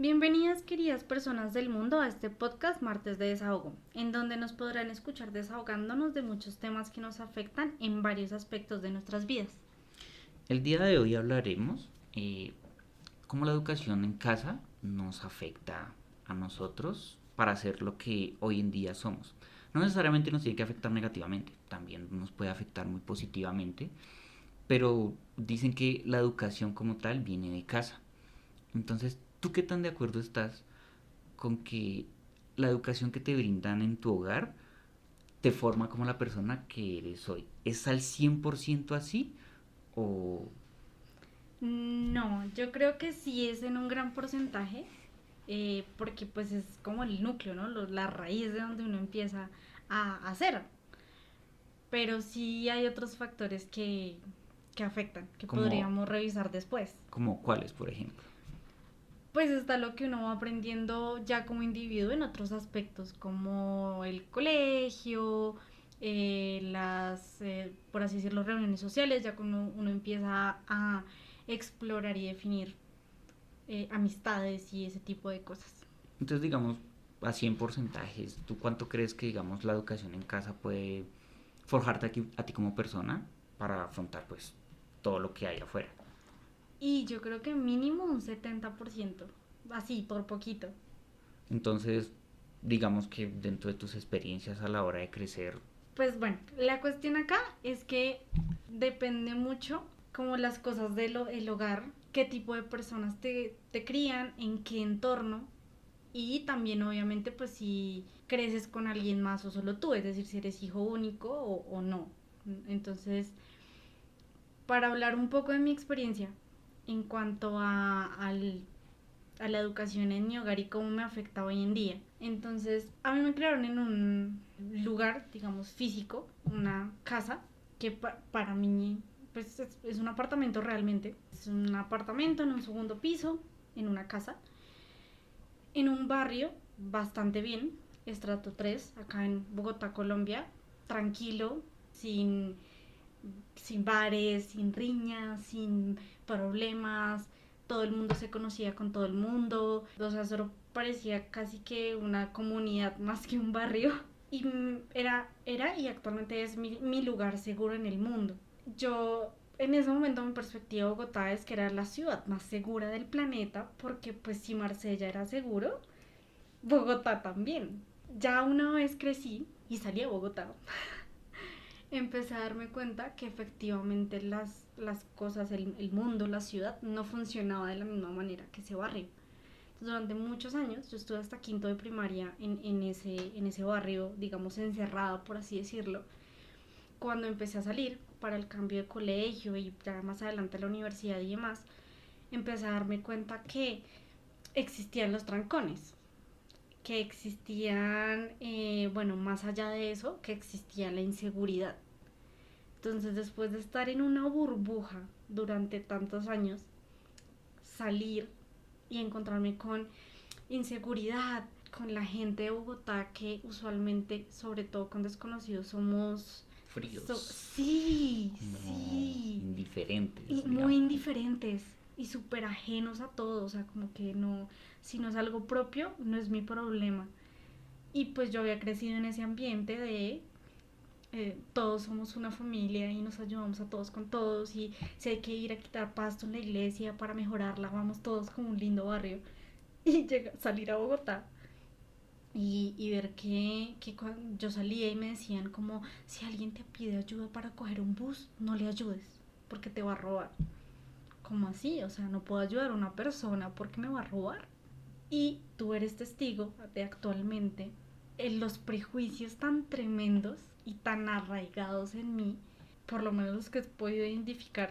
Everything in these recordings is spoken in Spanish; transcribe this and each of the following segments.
Bienvenidas queridas personas del mundo a este podcast Martes de Desahogo, en donde nos podrán escuchar desahogándonos de muchos temas que nos afectan en varios aspectos de nuestras vidas. El día de hoy hablaremos cómo la educación en casa nos afecta a nosotros para ser lo que hoy en día somos. No necesariamente nos tiene que afectar negativamente, también nos puede afectar muy positivamente, pero dicen que la educación como tal viene de casa. Entonces, ¿tú qué tan de acuerdo estás con que la educación que te brindan en tu hogar te forma como la persona que eres hoy? ¿Es al 100% así o No, yo creo que sí es en un gran porcentaje, porque pues es como el núcleo, ¿no? La raíz de donde uno empieza a hacer. Pero sí hay otros factores que afectan, que como, podríamos revisar después. como cuáles, por ejemplo? Pues está lo que uno va aprendiendo ya como individuo en otros aspectos, como el colegio, por así decirlo, reuniones sociales, ya cuando uno empieza a explorar y definir amistades y ese tipo de cosas. Entonces, digamos, así en porcentajes, ¿tú cuánto crees que, digamos, la educación en casa puede forjarte a ti como persona para afrontar, pues, todo lo que hay afuera? Y yo creo que mínimo un 70%, así, por poquito. Entonces, digamos que dentro de tus experiencias a la hora de crecer, Pues bueno, la cuestión acá es que depende mucho como las cosas del hogar, qué tipo de personas te crían, en qué entorno y también obviamente pues si creces con alguien más o solo tú, es decir, si eres hijo único o no. Entonces, para hablar un poco de mi experiencia en cuanto a la educación en mi hogar y cómo me afecta hoy en día. Entonces, a mí me crearon en un lugar, digamos, físico, una casa, que para mí pues es un apartamento realmente. Es un apartamento en un segundo piso, en una casa, en un barrio bastante bien, estrato 3 acá en Bogotá, Colombia, tranquilo, sin sin bares, sin riñas, sin problemas, todo el mundo se conocía con todo el mundo, o sea, solo parecía casi que una comunidad más que un barrio. Y era y actualmente es mi lugar seguro en el mundo. Yo en ese momento mi perspectiva de Bogotá es que era la ciudad más segura del planeta porque pues si Marsella era seguro, Bogotá también. Ya una vez crecí y salí a Bogotá, empecé a darme cuenta que efectivamente las cosas, el mundo, la ciudad, no funcionaba de la misma manera que ese barrio. Entonces, durante muchos años, yo estuve hasta quinto de primaria en ese barrio, digamos, encerrada, por así decirlo. Cuando empecé a salir para el cambio de colegio y ya más adelante la universidad y demás, empecé a darme cuenta que existían los trancones, que existían, bueno, más allá de eso, que existía la inseguridad. Entonces, después de estar en una burbuja durante tantos años, salir y encontrarme con inseguridad, con la gente de Bogotá que usualmente, sobre todo con desconocidos, somos... fríos, sí, como sí, y indiferentes, muy digamos. indiferentes y súper ajenos a todo, o sea, como que no, si no es algo propio, no es mi problema. Y pues yo había crecido en ese ambiente de todos somos una familia y nos ayudamos a todos con todos y si hay que ir a quitar pasto en la iglesia para mejorarla, vamos todos como un lindo barrio y salir a Bogotá y ver que cuando yo salía y me decían como si alguien te pide ayuda para coger un bus, no le ayudes porque te va a robar. ¿Cómo así? O sea, no puedo ayudar a una persona porque me va a robar. Y tú eres testigo de actualmente en los prejuicios tan tremendos y tan arraigados en mí, por lo menos los que he podido identificar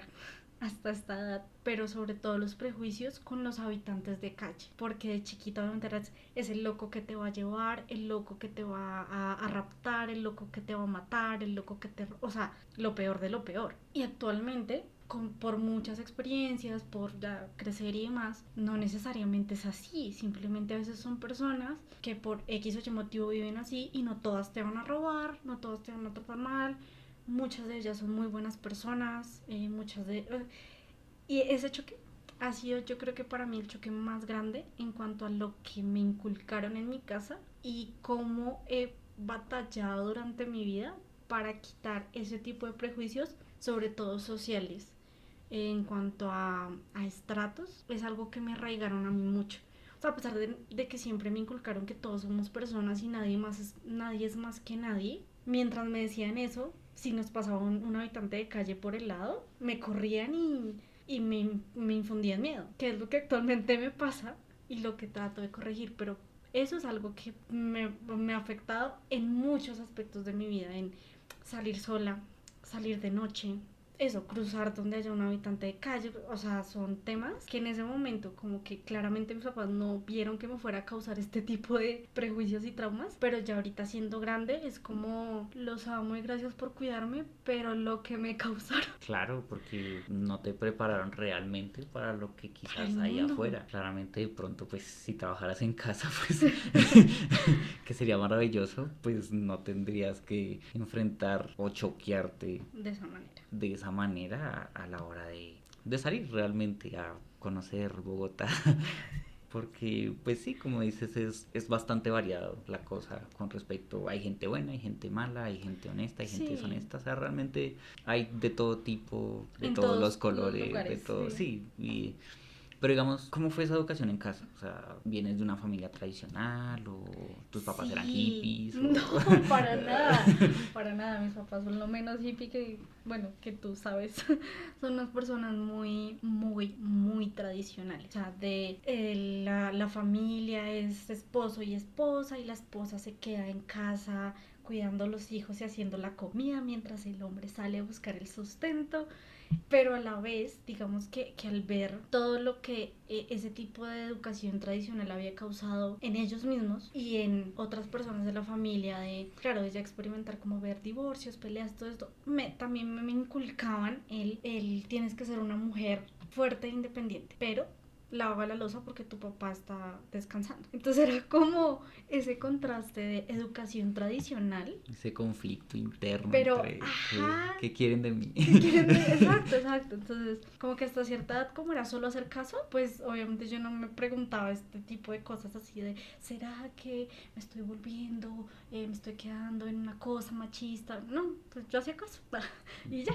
hasta esta edad, pero sobre todo los prejuicios con los habitantes de calle, porque de chiquita me enteras, es el loco que te va a llevar, el loco que te va a raptar, el loco que te va a matar, el loco que te... O sea, lo peor de lo peor. Y actualmente por muchas experiencias, por ya crecer y demás, no necesariamente es así. Simplemente a veces son personas que por X o Y motivo viven así y no todas te van a robar, no todas te van a tratar mal. Muchas de ellas son muy buenas personas, muchas de... y ese choque ha sido yo creo que para mí el choque más grande en cuanto a lo que me inculcaron en mi casa y cómo he batallado durante mi vida para quitar ese tipo de prejuicios, sobre todo sociales. En cuanto a estratos, es algo que me arraigaron a mí mucho. O sea, a pesar de que siempre me inculcaron que todos somos personas y nadie es más que nadie, mientras me decían eso, si nos pasaba un habitante de calle por el lado, me corrían y me infundían miedo, que es lo que actualmente me pasa y lo que trato de corregir, pero eso es algo que me ha afectado en muchos aspectos de mi vida, en salir sola, salir de noche, eso, cruzar donde haya un habitante de calle, o sea, son temas que en ese momento como que claramente mis papás no vieron que me fuera a causar este tipo de prejuicios y traumas, pero ya ahorita siendo grande es como los amo y gracias por cuidarme, pero lo que me causaron. Claro, porque no te prepararon realmente para lo que Para el quizás hay mundo. afuera. Claramente de pronto, pues si trabajaras en casa, pues que sería maravilloso, pues no tendrías que enfrentar o choquearte De esa manera. de esa manera a la hora de salir realmente a conocer Bogotá. Porque, pues sí, como dices, es bastante variado la cosa con respecto. Hay gente buena, hay gente mala, hay gente honesta, hay gente Sí, deshonesta. O sea, realmente hay de todo tipo, de en todos los todos los colores, de lugares, todo. sí. Sí, pero digamos, ¿cómo fue esa educación en casa? O sea, ¿vienes de una familia tradicional o tus papás eran Sí, hippies? O... no, para nada, para nada. Mis papás son lo menos hippie que, bueno, que tú sabes. Son unas personas muy tradicionales. O sea, la familia es esposo y esposa y la esposa se queda en casa cuidando a los hijos y haciendo la comida mientras el hombre sale a buscar el sustento, pero a la vez, digamos que al ver todo lo que ese tipo de educación tradicional había causado en ellos mismos y en otras personas de la familia, de, claro, de ya experimentar como ver divorcios, peleas, todo esto, también me inculcaban el tienes que ser una mujer fuerte e independiente, pero lava la loza porque tu papá está descansando. Entonces era como ese contraste de educación tradicional, ese conflicto interno pero, entre ajá, qué quieren de mí. ¿qué quieren? Exacto, exacto. Entonces, como que hasta cierta edad, como era solo hacer caso, pues obviamente yo no me preguntaba este tipo de cosas así de, ¿será que me estoy volviendo, me estoy quedando en una cosa machista? No, pues yo hacía caso y ya.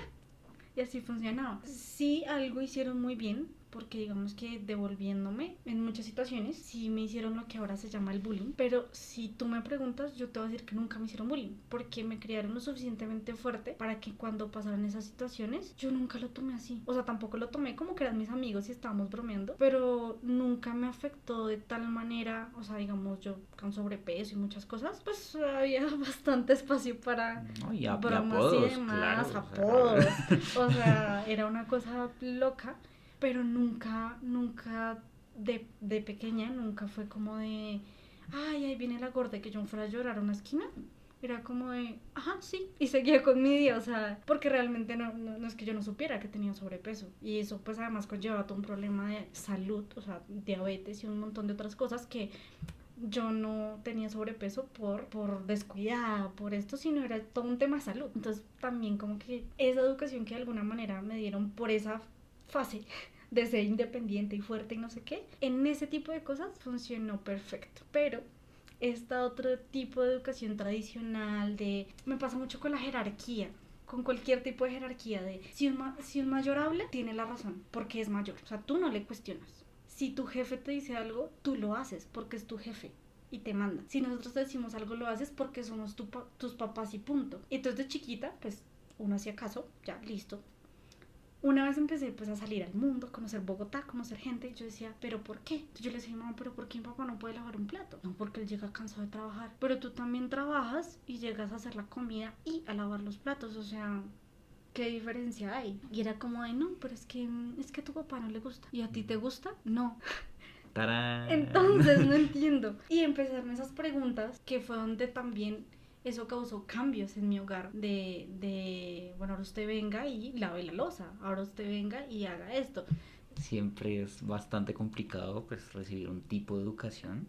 Y así funcionaba. Sí, algo hicieron muy bien, porque digamos que devolviéndome en muchas situaciones, sí me hicieron lo que ahora se llama el bullying. Pero si tú me preguntas, yo te voy a decir que nunca me hicieron bullying, porque me criaron lo suficientemente fuerte para que cuando pasaran esas situaciones, yo nunca lo tomé así. O sea, tampoco lo tomé como que eran mis amigos y estábamos bromeando, pero nunca me afectó de tal manera, o sea, digamos, yo con sobrepeso y muchas cosas, pues había bastante espacio para No, y bromas y apodos, demás, claro. apodos. O sea, era una cosa loca, pero nunca de pequeña, nunca fue como de, ay, ahí viene la gorda, y que yo me fuera a llorar a una esquina. Era como de, ajá, sí, y seguía con mi día, o sea, porque realmente no es que yo no supiera que tenía sobrepeso. Y eso pues además conlleva todo un problema de salud, o sea, diabetes y un montón de otras cosas que yo no tenía sobrepeso por descuidada, por esto, sino era todo un tema de salud. Entonces también como que esa educación que de alguna manera me dieron por esa fase de ser independiente y fuerte y no sé qué, en ese tipo de cosas funcionó perfecto. Pero esta otro tipo de educación tradicional de... Me pasa mucho con la jerarquía, con cualquier tipo de jerarquía de si un mayor habla, tiene la razón, porque es mayor. O sea, tú no le cuestionas. Si tu jefe te dice algo, tú lo haces porque es tu jefe y te manda. Si nosotros te decimos algo, lo haces porque somos tus papás y punto. Y entonces de chiquita, pues uno hacía caso, ya, listo. Una vez empecé pues a salir al mundo, a conocer Bogotá, a conocer gente, y yo decía, ¿pero por qué? Entonces yo le decía, mamá, ¿pero por qué mi papá no puede lavar un plato? No, porque él llega cansado de trabajar. Pero tú también trabajas y llegas a hacer la comida y a lavar los platos, o sea, ¿qué diferencia hay? Y era como de, no, pero es que a tu papá no le gusta. ¿Y a ti te gusta? No. ¡Tarán! Entonces no entiendo. Y empezaron esas preguntas que fue donde también eso causó cambios en mi hogar bueno, ahora usted venga y lave la loza, ahora usted venga y haga esto. Siempre es bastante complicado pues recibir un tipo de educación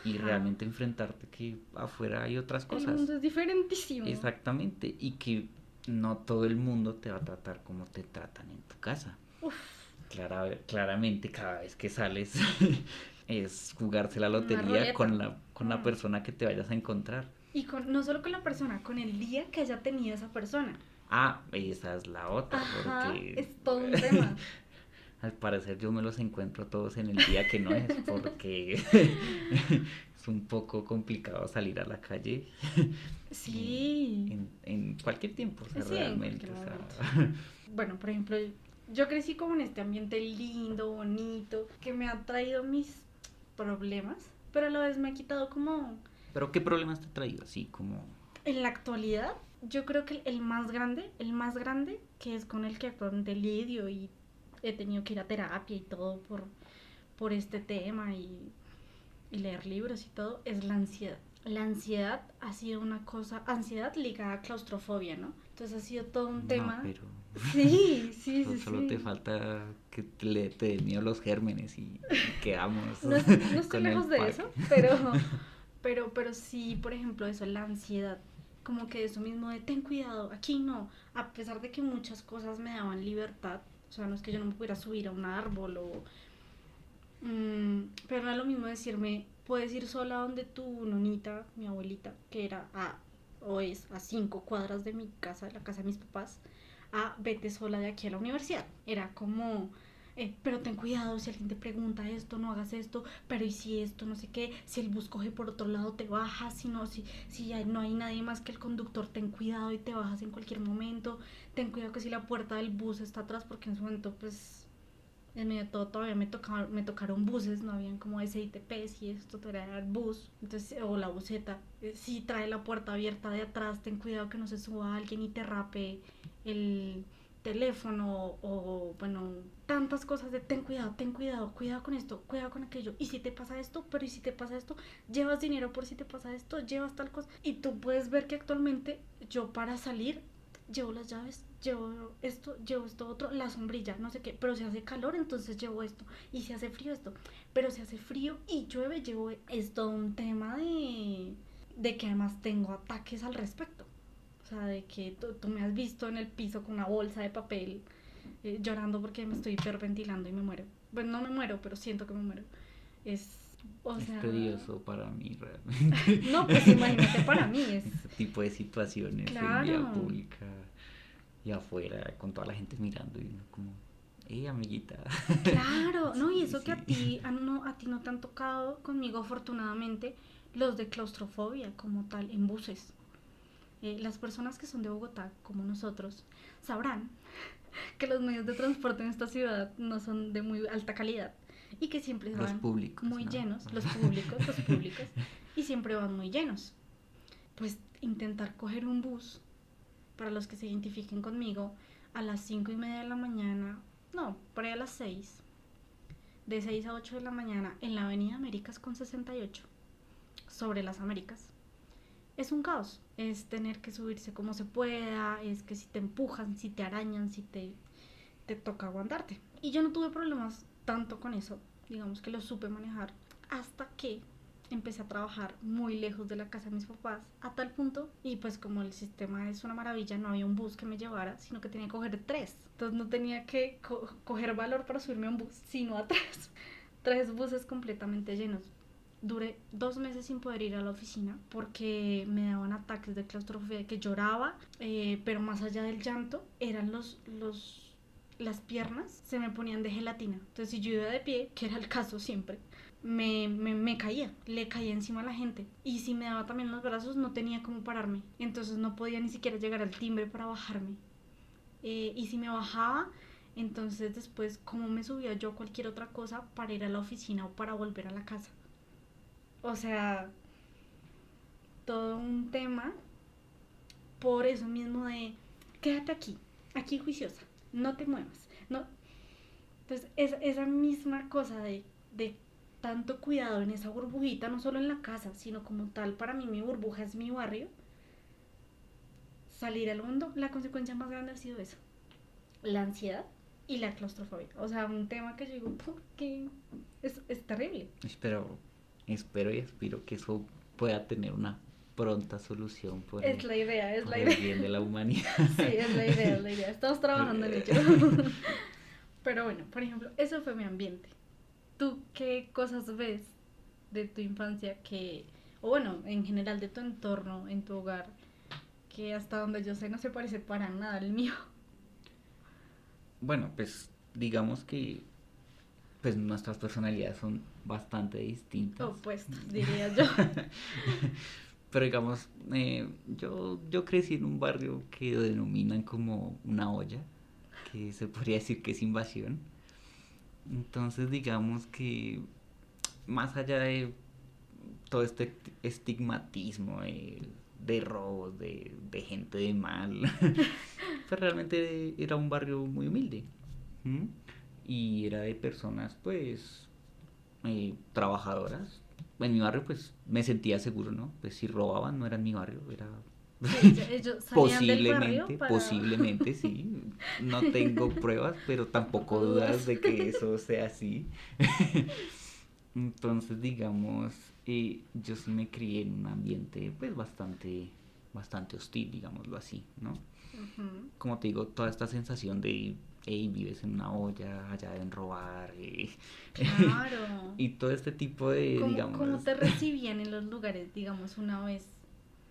y Ajá. realmente enfrentarte que afuera hay otras El cosas. mundo es diferentísimo. Exactamente, y que no todo el mundo te va a tratar como te tratan en tu casa. Uf, Claramente cada vez que sales es jugarse la Una lotería ruleta. con la persona que te vayas a encontrar. Y no solo con la persona, con el día que haya tenido esa persona. Ah, esa es la otra, Ajá, porque es todo un tema. al parecer yo me los encuentro todos en el día que no es, porque es un poco complicado salir a la calle Sí, en cualquier tiempo, o sea, sí, en realmente, cualquier o sea, momento. Bueno, por ejemplo, yo crecí como en este ambiente lindo, bonito, que me ha traído mis problemas, pero a la vez me ha quitado como, pero ¿qué problemas te ha traído? Así como, en la actualidad, yo creo que el más grande, que es con el que actualmente lidio y he tenido que ir a terapia y todo por este tema y leer libros y todo, es la ansiedad. La ansiedad ha sido una cosa, ansiedad ligada a claustrofobia, ¿no? Entonces ha sido todo un no, tema. pero Sí, sí, sí, solo te sí. falta que te den miedo los gérmenes y quedamos No, no estoy con el lejos de pack. eso, pero sí, por ejemplo, eso, la ansiedad. Como que eso mismo de ten cuidado, aquí no. A pesar de que muchas cosas me daban libertad, o sea, no es que yo no me pudiera subir a un árbol o pero no es lo mismo decirme, puedes ir sola donde tu nonita, mi abuelita, que era o es a 5 cuadras de mi casa, de la casa de mis papás, a vete sola de aquí a la universidad. Era como, pero ten cuidado, si alguien te pregunta esto, no hagas esto, pero y si esto, no sé qué, si el bus coge por otro lado, te bajas, si no hay nadie más que el conductor, ten cuidado y te bajas en cualquier momento, ten cuidado que si la puerta del bus está atrás, porque en su momento, pues en medio de todo todavía me tocaron buses, no habían como SITP, si esto era el bus, entonces, o la buseta, si trae la puerta abierta de atrás, ten cuidado que no se suba alguien y te rape el teléfono o bueno, tantas cosas de ten cuidado, cuidado con esto, cuidado con aquello, y si te pasa esto, pero y si te pasa esto, llevas dinero por si te pasa esto, llevas tal cosa, y tú puedes ver que actualmente yo para salir llevo las llaves, llevo esto otro, la sombrilla, no sé qué, pero si hace calor, entonces llevo esto, y si hace frío esto, pero si hace frío y llueve, llevo esto, un tema de que además tengo ataques al respecto. O sea, de que tú me has visto en el piso con una bolsa de papel llorando porque me estoy hiperventilando y me muero. Bueno, no me muero, pero siento que me muero. Es, o Es sea, tedioso para mí realmente no, pues imagínate para mí, es ese tipo de situaciones en vía claro. pública y afuera con toda la gente mirando y uno como, amiguita. Claro, no, y Sí, eso que sí. a ti no te han tocado conmigo afortunadamente los de claustrofobia como tal en buses. Las personas que son de Bogotá, como nosotros, sabrán que los medios de transporte en esta ciudad no son de muy alta calidad y que siempre Los van públicos, muy ¿no? llenos, los públicos, y siempre van muy llenos. Pues intentar coger un bus, para los que se identifiquen conmigo, a las 5:30 de la mañana, no, por ahí a las 6, de 6 a 8 de la mañana en la Avenida Américas con 68, sobre las Américas. Es un caos, es tener que subirse como se pueda, es que si te empujan, si te arañan, si te toca aguantarte. Y yo no tuve problemas tanto con eso, digamos que lo supe manejar, hasta que empecé a trabajar muy lejos de la casa de mis papás, a tal punto, y pues como el sistema es una maravilla, no había un bus que me llevara, sino que tenía que coger tres. Entonces no tenía que coger valor para subirme a un bus, sino a tres. Tres buses completamente llenos. Duré 2 meses sin poder ir a la oficina porque me daban ataques de claustrofobia, que lloraba, pero más allá del llanto, eran las piernas se me ponían de gelatina. Entonces si yo iba de pie, que era el caso siempre, me caía, le caía encima a la gente. Y si me daba también los brazos, no tenía cómo pararme. Entonces no podía ni siquiera llegar al timbre para bajarme. Y si me bajaba, entonces después, ¿cómo me subía yo a cualquier otra cosa para ir a la oficina o para volver a la casa? O sea, todo un tema por eso mismo de quédate aquí, aquí juiciosa, no te muevas. No. Entonces, esa misma cosa de tanto cuidado en esa burbujita, no solo en la casa, sino como tal, para mí mi burbuja es mi barrio, salir al mundo, la consecuencia más grande ha sido eso, la ansiedad y la claustrofobia. O sea, un tema que yo digo, ¿por qué? Es terrible. Espero y aspiro que eso pueda tener una pronta solución Es la idea, es por la el idea. bien de la humanidad. Sí, es la idea, es la idea. Estamos trabajando en ello. Pero bueno, por ejemplo, eso fue mi ambiente. ¿Tú qué cosas ves de tu infancia que, o bueno, en general de tu entorno, en tu hogar, que hasta donde yo sé no se parece para nada al mío? Bueno, pues digamos que pues nuestras personalidades son bastante distintas. Opuestos, diría yo. Pero digamos, yo crecí en un barrio que denominan como una olla, que se podría decir que es invasión. Entonces digamos que más allá de todo este estigmatismo de robos, de gente de mal, pues realmente era un barrio muy humilde. ¿M? Y era de personas pues trabajadoras. En mi barrio pues me sentía seguro, ¿no? Pues si robaban no era en mi barrio, era Sí, ellos salían del barrio posiblemente, para... posiblemente sí. No tengo pruebas, pero Tampoco tampoco dudas dudas. de que eso sea así. Entonces, digamos, yo sí me crié en un ambiente pues bastante hostil, digámoslo así, ¿no? Ujú. Como te digo, toda esta sensación de, hey, vives en una olla, allá deben robar, Claro. y todo este tipo de, ¿Cómo digamos... te recibían en los lugares, digamos, una vez?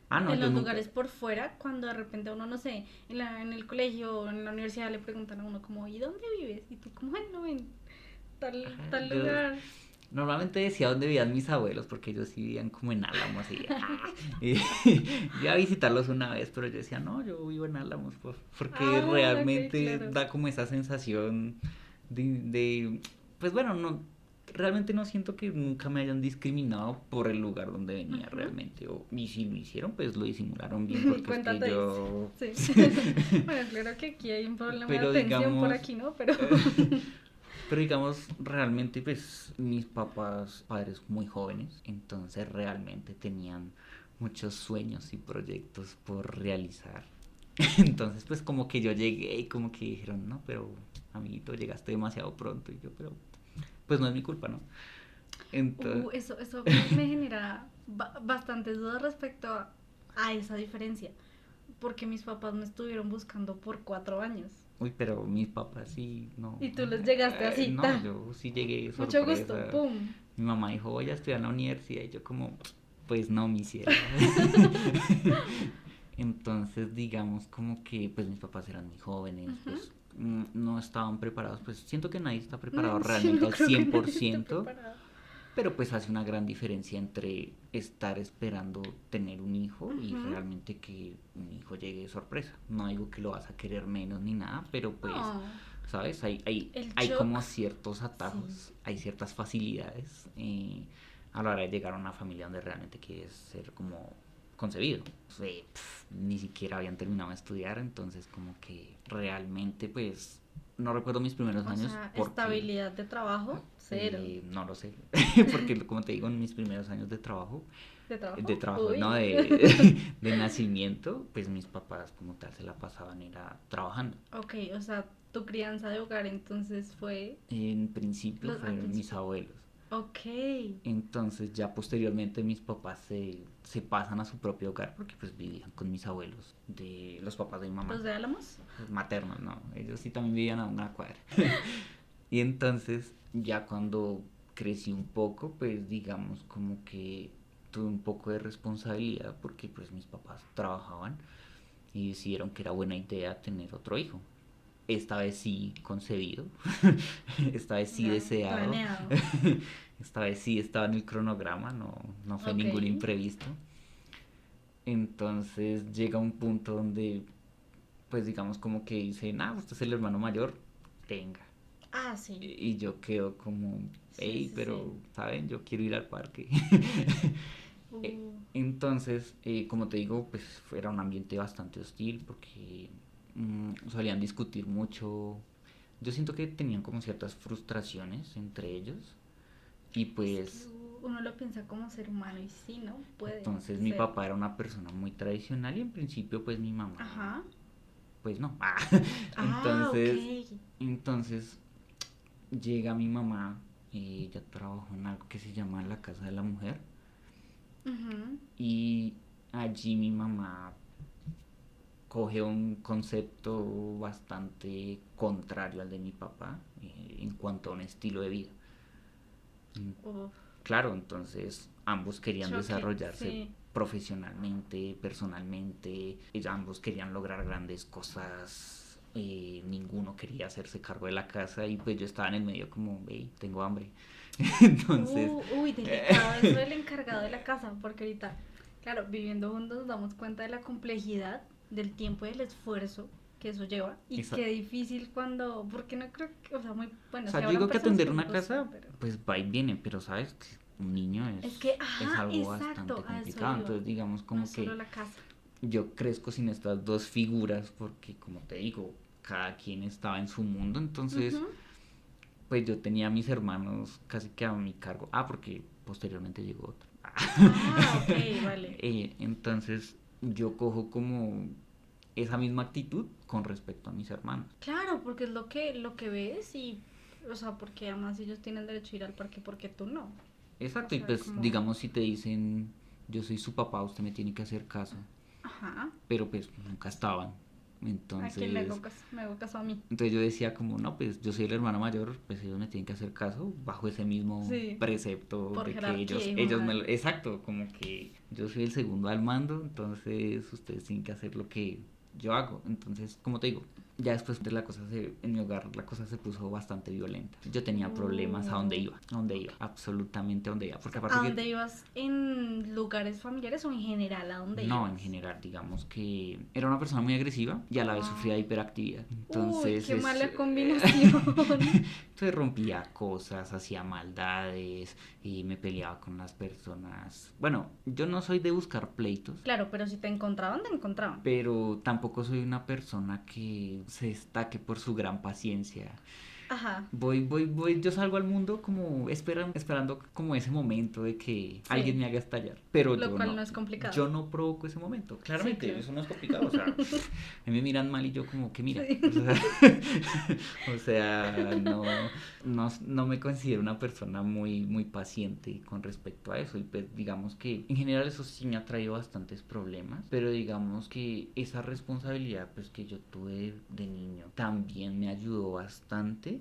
Ah, no, En yo los nunca... lugares por fuera, cuando de repente a uno, no sé, en el colegio o en la universidad le preguntan a uno como, ¿y dónde vives? Y tú como, bueno, en tal Yo lugar. normalmente decía dónde vivían mis abuelos, porque ellos sí vivían como en Álamos y yo a visitarlos una vez, pero yo decía, no, yo vivo en Álamos, porque Ah, ok, realmente claro. da como esa sensación pues bueno, no, realmente no siento que nunca me hayan discriminado por el lugar donde venía Ujú. realmente, y si lo hicieron, pues lo disimularon bien, porque es que Cuéntate dice. yo, Sí. Bueno, claro que aquí hay un problema de pero atención por digamos... aquí, ¿no? Pero... Pero digamos, realmente pues mis papás, padres muy jóvenes, entonces realmente tenían muchos sueños y proyectos por realizar. Entonces pues como que yo llegué y como que dijeron, no, pero amiguito, llegaste demasiado pronto. Y yo, pero pues no es mi culpa, ¿no? Entonces, Eso me genera bastantes dudas respecto a esa diferencia. Porque mis papás me estuvieron buscando por 4 años. uy, pero mis papás sí, no, Y tú les llegaste así, no, ta. yo sí llegué Mucho gusto, sorpresa. pum. Mi mamá dijo, voy a estudiar en la universidad y yo como, pues no, mi ciela. Entonces, digamos como que pues mis papás eran muy jóvenes, Ujú. pues no estaban preparados, pues siento que nadie está preparado Sí, realmente no al creo que cien por nadie esté ciento preparado. pero pues hace una gran diferencia entre estar esperando tener un hijo y Ujú. realmente que un hijo llegue de sorpresa. No digo que lo vas a querer menos ni nada, pero pues, No, ¿sabes? el Hay como shock, ciertos sí. atajos, hay ciertas facilidades a la hora de llegar a una familia donde realmente quieres ser como concebido. O sea, ni siquiera habían terminado de estudiar, entonces como que realmente pues no recuerdo mis primeros O años sea, porque estabilidad de trabajo, cero. no lo sé, porque como te digo, en mis primeros años ¿De de trabajo? trabajo, no, Uy. de nacimiento, pues mis papás como tal se la pasaban era trabajando. Ok, o sea, tu crianza de hogar entonces fue En principio al fueron mis principio. abuelos. Ok. Entonces ya posteriormente mis papás se pasan a su propio hogar porque pues vivían con mis abuelos, de los papás de mi mamá, ¿Los de Álamos? los maternos, no, ellos sí también vivían a una cuadra. Y entonces ya cuando crecí un poco, pues digamos como que tuve un poco de responsabilidad porque pues mis papás trabajaban y decidieron que era buena idea tener otro hijo. Esta vez sí concebido, esta vez sí Ya, deseado, planeado. esta vez sí estaba en el cronograma, no fue Ok. ningún imprevisto. Entonces llega un punto donde pues digamos como que dicen, ah, usted es el hermano mayor, tenga. Ah, sí. Y yo quedo como, Sí, hey, sí, sí. pero, ¿saben? Yo quiero ir al parque. Uh, Entonces, como te digo, pues era un ambiente bastante hostil porque solían discutir mucho. Yo siento que tenían como ciertas frustraciones entre ellos y es que pues uno lo piensa como ser humano y sí, ¿no? Puede entonces mi ser. papá era una persona muy tradicional y en principio pues mi mamá Ajá. pues no. Ah, ok. Entonces, entonces llega mi mamá, ella trabajó en algo que se llama la Casa de la Mujer Ujú. y allí mi mamá coge un concepto bastante contrario al de mi papá en cuanto a un estilo de vida. Uf, Claro, entonces ambos querían choque, desarrollarse sí. profesionalmente, personalmente, y ambos querían lograr grandes cosas, ninguno quería hacerse cargo de la casa y pues yo estaba en el medio como, hey, tengo hambre. Entonces, Uy, delicado eso del encargado de la casa, porque ahorita, claro, viviendo juntos nos damos cuenta de la complejidad del tiempo y del esfuerzo que eso lleva y esa, qué difícil cuando, porque no creo que, o sea, muy, o bueno, sea, si yo habrán digo que personas atender que les una gusta, casa, pero pues va y viene, pero sabes que un niño es que, es ajá, algo bastante exacto, a eso complicado, iba, entonces digamos no como es solo que la casa. yo crezco sin estas dos figuras porque como te digo, cada quien estaba en su mundo, entonces Ujú. pues yo tenía a mis hermanos casi que a mi cargo. Ah, porque posteriormente llegó otro. Ah, ok, vale. Entonces yo cojo como esa misma actitud con respecto a mis hermanos. Claro, porque es lo que ves y, o sea, porque además ellos tienen derecho a ir al parque porque tú no. O Exacto, y sea, pues como, digamos si te dicen yo soy su papá, usted me tiene que hacer caso, ajá, pero pues nunca estaban. ¿a quién le Entonces hago caso? Me hago caso a mí. Entonces yo decía como, no, pues yo soy el hermano mayor, pues ellos me tienen que hacer caso bajo ese mismo Sí, precepto por de que jerarquía, hijo de ellos me madre. lo... Exacto, como que yo soy el segundo al mando, entonces ustedes tienen que hacer lo que yo hago. Entonces, como te digo, ya después de en mi hogar la cosa se puso bastante violenta. Yo tenía problemas a donde iba, absolutamente a donde iba, porque ¿A aparte que dónde ibas? ¿En lugares familiares o en general? ¿A dónde no, en ibas? general, digamos que era una persona muy agresiva y a la vez sufría de Ah, hiperactividad. uy, Entonces, qué es, mala combinación. entonces rompía cosas, hacía maldades y me peleaba con las personas. Bueno, yo no soy de buscar pleitos, Claro, pero si te encontraban, te encontraban. pero tampoco soy una persona que se destaque por su gran paciencia. Ajá, Yo salgo al mundo como esperando como ese momento de que alguien sí, me haga estallar, pero lo cual no es complicado. yo no provoco ese momento, Sí, claramente, claro. eso no es complicado, o sea, a mí me miran mal y yo como que mira, Sí. o sea, no me considero una persona muy paciente con respecto a eso y pues digamos que en general eso sí me ha traído bastantes problemas, pero digamos que esa responsabilidad pues que yo tuve de niño también me ayudó bastante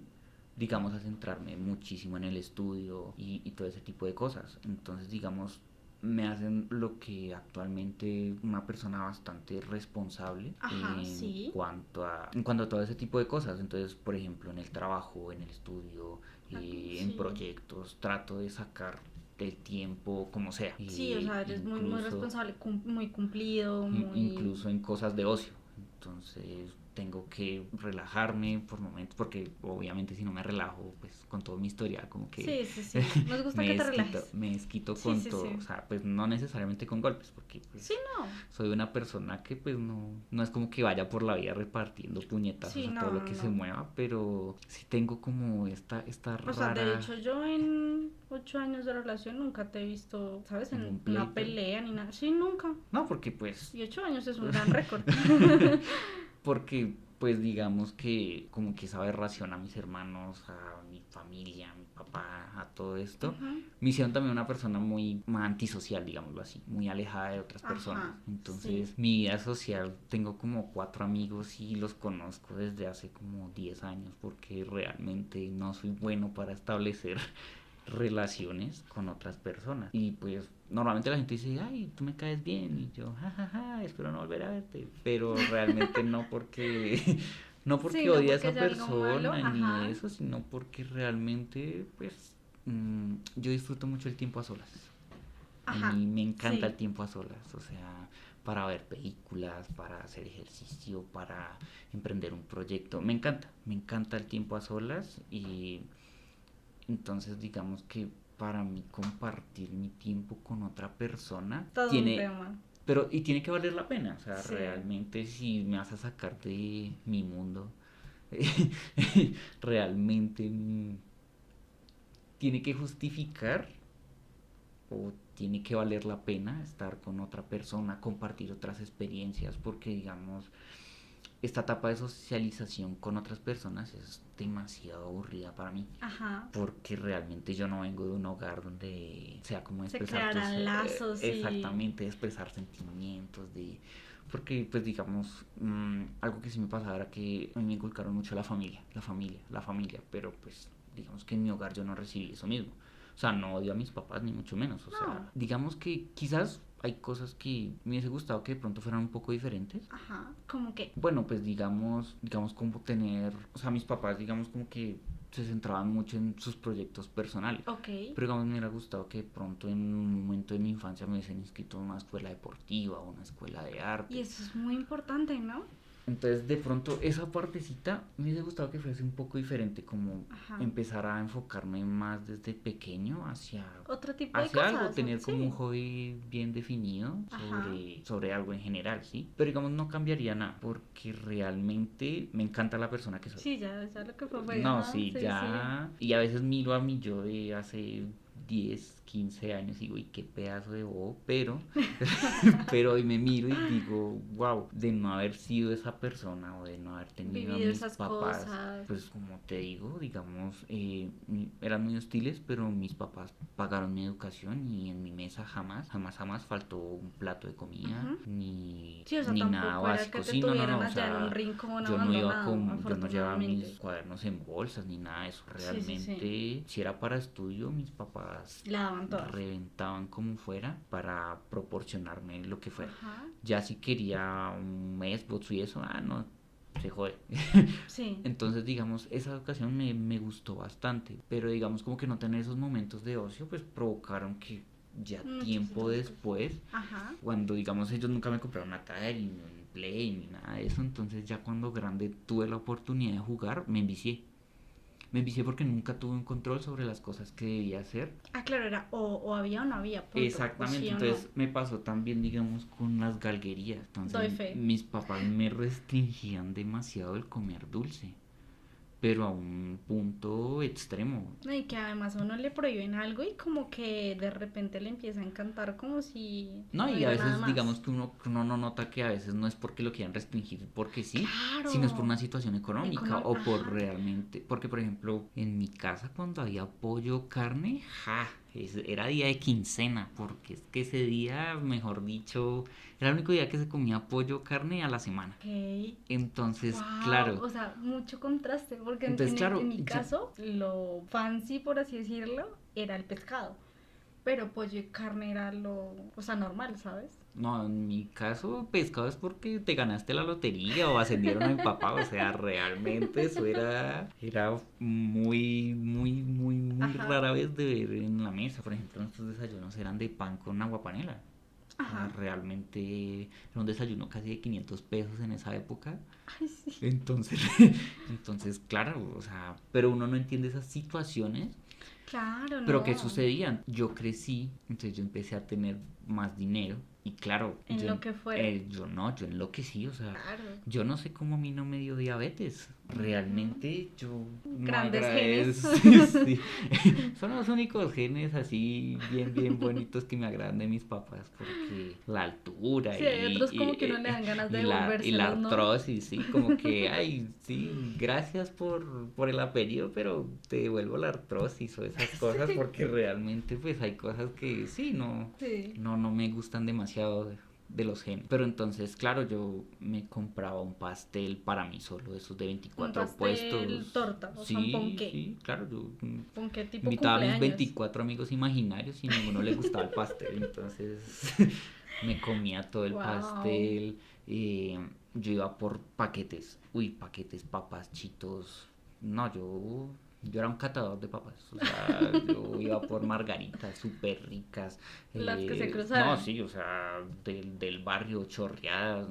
digamos a centrarme muchísimo en el estudio y todo ese tipo de cosas, entonces digamos me hacen lo que actualmente una persona bastante responsable Ajá, sí. en cuanto a todo ese tipo de cosas. Entonces, por ejemplo, en el trabajo, en el estudio, Ah, en sí. proyectos, trato de sacar el tiempo como sea. Sí, o sea, eres muy, muy Incluso responsable, muy cumplido, muy... incluso en cosas de ocio. Entonces tengo que relajarme por momentos, porque obviamente si no me relajo, pues con toda mi historia, como que Sí, sí, sí. Nos gusta que te relajes. me desquito Sí, con sí, todo, o sí. sea, pues no necesariamente con golpes, porque Sí, pues no. soy una persona que pues no es como que vaya por la vida repartiendo Sí, puñetazos a todo no, lo no, que se no. mueva, pero sí tengo como esta O sea, de rara hecho, yo en 8 años de relación nunca te he visto, ¿sabes? en un En una pleito. pelea ni nada. Sí, nunca. No, porque pues Y 8 años es un gran récord. porque pues digamos que como que esa aberración a mis hermanos, a mi familia, a mi papá, a todo esto, Ujú. me hicieron también una persona muy más antisocial, digámoslo así, muy alejada de otras personas. Ajá, sí. Entonces mi vida social, tengo como 4 amigos y los conozco desde hace como 10 años porque realmente no soy bueno para establecer relaciones con otras personas. Y pues normalmente la gente dice, ay, tú me caes bien. Y yo, jajaja, espero no volver a verte. Pero realmente no porque, no Sí, porque no odie a porque esa haya algo malo. persona ni Ajá. eso, sino porque realmente, pues, yo disfruto mucho el tiempo a solas. A Ajá. mí me encanta el Sí. tiempo a solas, o sea, para ver películas, para hacer ejercicio, para emprender un proyecto. Me encanta el tiempo a solas y entonces digamos que para mí compartir mi tiempo con otra persona Todo un tema. y tiene que valer la pena, o sea, Sí. realmente si me vas a sacar de mi mundo, realmente tiene que justificar o tiene que valer la pena estar con otra persona, compartir otras experiencias, porque digamos, esta etapa de socialización con otras personas es demasiado aburrida para mí Ajá. porque realmente yo no vengo de un hogar donde sea como Se expresar tus crearán lazos y... exactamente expresar sentimientos de porque pues digamos, algo que sí me pasaba era que a mí me inculcaron mucho la familia, pero pues digamos que en mi hogar yo no recibí eso mismo. O sea, no odio a mis papás ni mucho menos. O No. sea, digamos que quizás hay cosas que me hubiese gustado que de pronto fueran un poco diferentes. Ajá, como que, Bueno, pues digamos como tener, o sea, mis papás digamos como que se centraban mucho en sus proyectos personales. ok. Pero digamos me hubiera gustado que de pronto en un momento de mi infancia me hubiesen inscrito en una escuela deportiva o una escuela de arte. Y eso es muy importante, ¿no? Entonces de pronto esa partecita me hubiese gustado que fuese un poco diferente, como Ajá. empezar a enfocarme más desde pequeño Otro tipo de hacia algo, cosas, tener como un sí. hobby bien definido Ajá. sobre algo en general, ¿sí? Pero digamos no cambiaría nada, porque realmente me encanta la persona que soy. Sí, ya lo que fue, No, ajá, sí, sí, sí. ya. Y a veces miro a mi yo de hace 10 15 años y digo, uy, qué pedazo de bobo, pero hoy me miro y digo, wow, de no haber sido esa persona o de no haber tenido a Vivido mis esas papás, cosas. pues como te digo, digamos, eran muy hostiles, pero mis papás pagaron mi educación y en mi mesa jamás faltó un plato de comida, Ujú. ni, Sí, o sea, ni nada tampoco era que básico. te Sí, no, tuvieran o allá en un sea, rincón yo no iba abandonado, con, yo no llevaba mis afortunadamente. cuadernos en bolsas ni nada de eso. Sí, sí, sí. Realmente, si era para estudio, mis papás La daban toda. reventaban como fuera para proporcionarme lo que fuera. Ajá. Ya si quería un Xbox y eso, no, se jode. Sí. Entonces, digamos, esa educación me gustó bastante, pero digamos como que no tener esos momentos de ocio, pues provocaron que ya tiempo Muchísimas cosas. después, Ajá. cuando digamos ellos nunca me compraron una Atari, ni un Play, ni nada de eso, entonces ya cuando grande tuve la oportunidad de jugar, me envicié. Me envicié porque nunca tuve un control sobre las cosas que debía hacer. Ah, claro, era o había o no había, punto. O Exactamente, sí o no. entonces me pasó también, digamos, con las galguerías. Doy Entonces fe. mis papás me restringían demasiado el comer dulce, pero a un punto extremo. No, y que además a uno le prohíben algo y como que de repente le empieza a encantar como si No, no y a hubiera nada veces más. digamos que uno no nota que a veces no es porque lo quieran restringir porque sí, sino es por Claro. una situación económica o por Ajá. realmente, porque por ejemplo en mi casa cuando había pollo, carne, era día de quincena, porque es que ese día, mejor dicho, era el único día que se comía pollo, carne a la semana. Ok. Entonces, Wow, claro, o sea, mucho contraste, porque entonces en claro, mi caso, lo fancy, por así decirlo, era el pescado. Pero pollo y carne era lo, o sea, normal, ¿sabes? no, en mi caso, pescado es porque te ganaste la lotería o ascendieron a mi papá. O sea, realmente eso era muy Ajá, rara vez de ver en la mesa. Por ejemplo, nuestros desayunos eran de pan con aguapanela. O sea, ajá. realmente era un desayuno casi de 500 pesos en esa época. Ay, sí. Entonces, entonces, claro, o sea, pero uno no entiende esas situaciones. Claro, Pero ¿qué no. sucedía? Yo crecí, entonces yo empecé a tener más dinero y claro, En lo que fuera. yo enloquecí, o sea, Claro. yo no sé cómo a mí no me dio diabetes. Ujú. Realmente yo no Grandes genes. agradezco. Sí. Son los únicos genes así bien bonitos que me agradan de mis papás porque la altura Sí, hay otros como que uno le dan ganas de y la devolvérselos, ¿no? artrosis, sí, como que, ay, sí, gracias por el apellido, pero te devuelvo la artrosis o esas cosas Sí. porque realmente pues hay cosas que sí, Sí. no me gustan demasiado de los genes. Pero entonces, claro, yo me compraba un pastel para mí solo, esos de Un 24 pastel puestos. torta, o sea, un Sí, ponqué. sí, claro, yo Ponqué tipo invitaba a mis cumpleaños. 24 amigos imaginarios y a ninguno le gustaba el pastel, entonces me comía todo el Wow. pastel. Yo iba por paquetes, uy, paquetes, papas, chitos. No, yo era un catador de papas, o sea, yo iba por margaritas súper ricas. Las que se No, cruzaran. sí, o sea, del barrio chorreadas,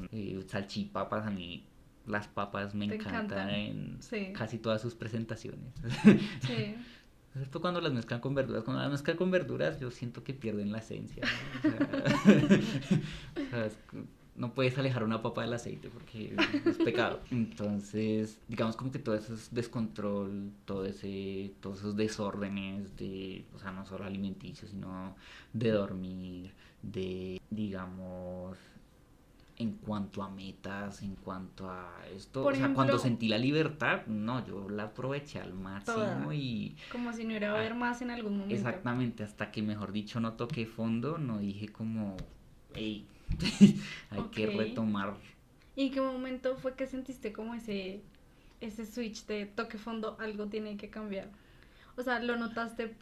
salchipapas, a mí las papas me Te encantan encantan. en Sí. casi todas sus presentaciones. Sí. Excepto cuando las mezclan con verduras. Cuando las mezclan con verduras, yo siento que pierden la esencia, ¿no? O sea, no puedes alejar una papa del aceite porque es pecado. Entonces, digamos como que todo ese descontrol, todos esos desórdenes de, o sea, no solo alimenticios, sino de dormir, de, digamos, en cuanto a metas, en cuanto a esto, o Por sea, cuando ejemplo, sentí la libertad, no, yo la aproveché al máximo toda. y Como si no hubiera ah, haber más en algún momento. exactamente, hasta que mejor dicho no toqué fondo, no dije como, ey, hay que Ok. retomar. ¿Y en qué momento fue que sentiste como ese switch de toque fondo, algo tiene que cambiar? O sea, ¿lo notaste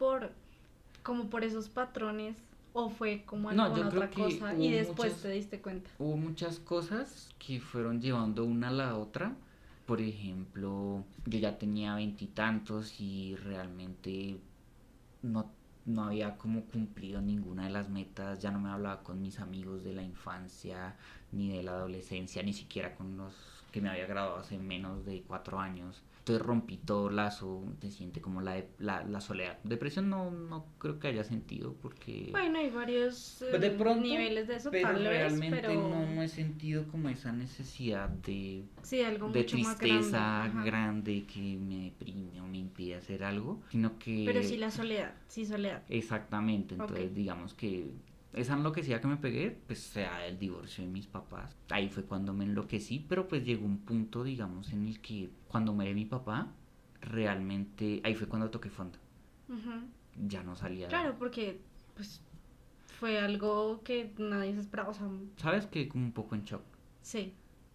como por esos patrones o fue como No, alguna yo creo otra que cosa y después te diste cuenta? hubo muchas cosas que fueron llevando una a la otra. Por ejemplo, yo ya tenía veintitantos y realmente no, no había como cumplido ninguna de las metas, ya no me hablaba con mis amigos de la infancia, ni de la adolescencia, ni siquiera con los que me había graduado hace menos de 4 años. Entonces rompí todo lazo, se siente como la soledad. Depresión no creo que haya sentido porque Bueno, hay varios de pronto, niveles de eso, pero tal vez, realmente pero no he sentido como esa necesidad sí, algo de mucho más grande. tristeza Ajá. grande que me deprime o me impide hacer algo, sino Pero sí que la soledad, sí soledad. exactamente, Ok. entonces digamos que esa enloquecida que me pegué, pues sea el divorcio de mis papás. Ahí fue cuando me enloquecí, pero pues llegó un punto, digamos, en el que cuando muere mi papá, realmente ahí fue cuando toqué fondo. Ujú. Ya no salía. Claro, porque pues fue algo que nadie se esperaba, o sea, ¿Sabes? Que como un poco en shock. sí,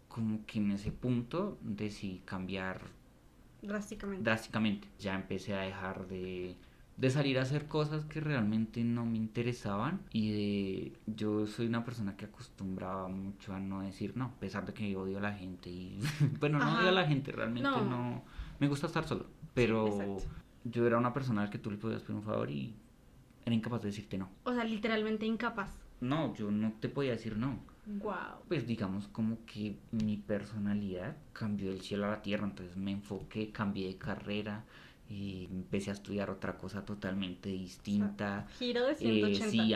Como que en ese punto decidí cambiar drásticamente. drásticamente. Ya empecé a dejar de salir a hacer cosas que realmente no me interesaban y yo soy una persona que acostumbraba mucho a no decir no, a pesar de que odio a la gente y bueno, no odio a Ajá. la gente, realmente No, no me gusta estar solo, sí, exacto. pero yo era una persona al que tú le podías pedir un favor y era incapaz de decirte no. O sea, literalmente incapaz. No, yo no te podía decir no. Wow. Pues digamos como que mi personalidad cambió del cielo a la tierra, entonces me enfoqué, cambié de carrera y empecé a estudiar otra cosa totalmente O sea, distinta. giro de 180. Sí,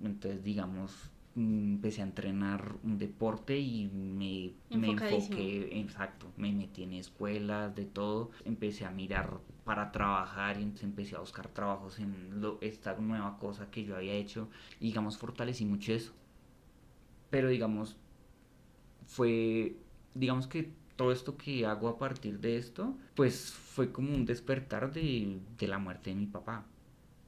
entonces digamos empecé a entrenar un deporte y me Enfocadísimo. enfoqué, exacto, me metí en escuelas, de todo, empecé a mirar para trabajar y entonces empecé a buscar trabajos en esta nueva cosa que yo había hecho y digamos fortalecí mucho eso. Pero digamos, fue, digamos que todo esto que hago a partir de esto, pues fue como un despertar de la muerte de mi papá.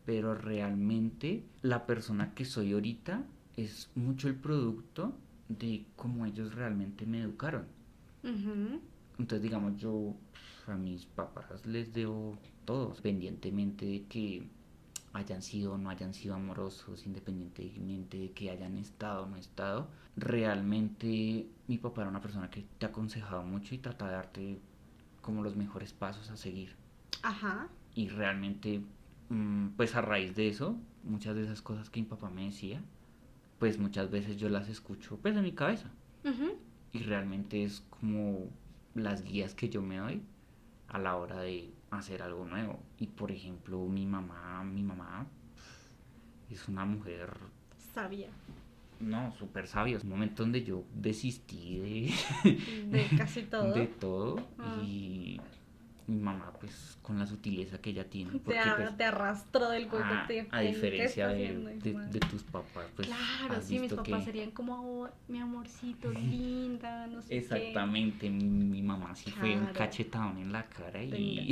Pero realmente la persona que soy ahorita es mucho el producto de cómo ellos realmente me educaron. Ujú. Entonces, digamos, yo a mis papás les debo todo, independientemente de que hayan sido o no hayan sido amorosos, independientemente de que hayan estado o no estado. Realmente mi papá era una persona que te aconsejaba mucho y trataba de darte como los mejores pasos a seguir. Ajá. Y realmente, pues a raíz de eso, muchas de esas cosas que mi papá me decía, pues muchas veces yo las escucho pues en mi cabeza. Ujú. Y realmente es como las guías que yo me doy a la hora de hacer algo nuevo. Y por ejemplo, mi mamá es una mujer, Sabía. no, súper sabia. Es un momento donde yo desistí De casi de todo. todo Ah. y mi mamá pues con la sutileza que ella tiene, porque pues Te arrastró del cuerpo. a ¿Qué diferencia está haciendo, hijo de de madre? tus papás, pues Claro, has sí, mis visto papás que serían como, "Oh, mi amorcito, linda, no sé qué". exactamente mi mamá sí fue un Claro, cachetón en la cara venga.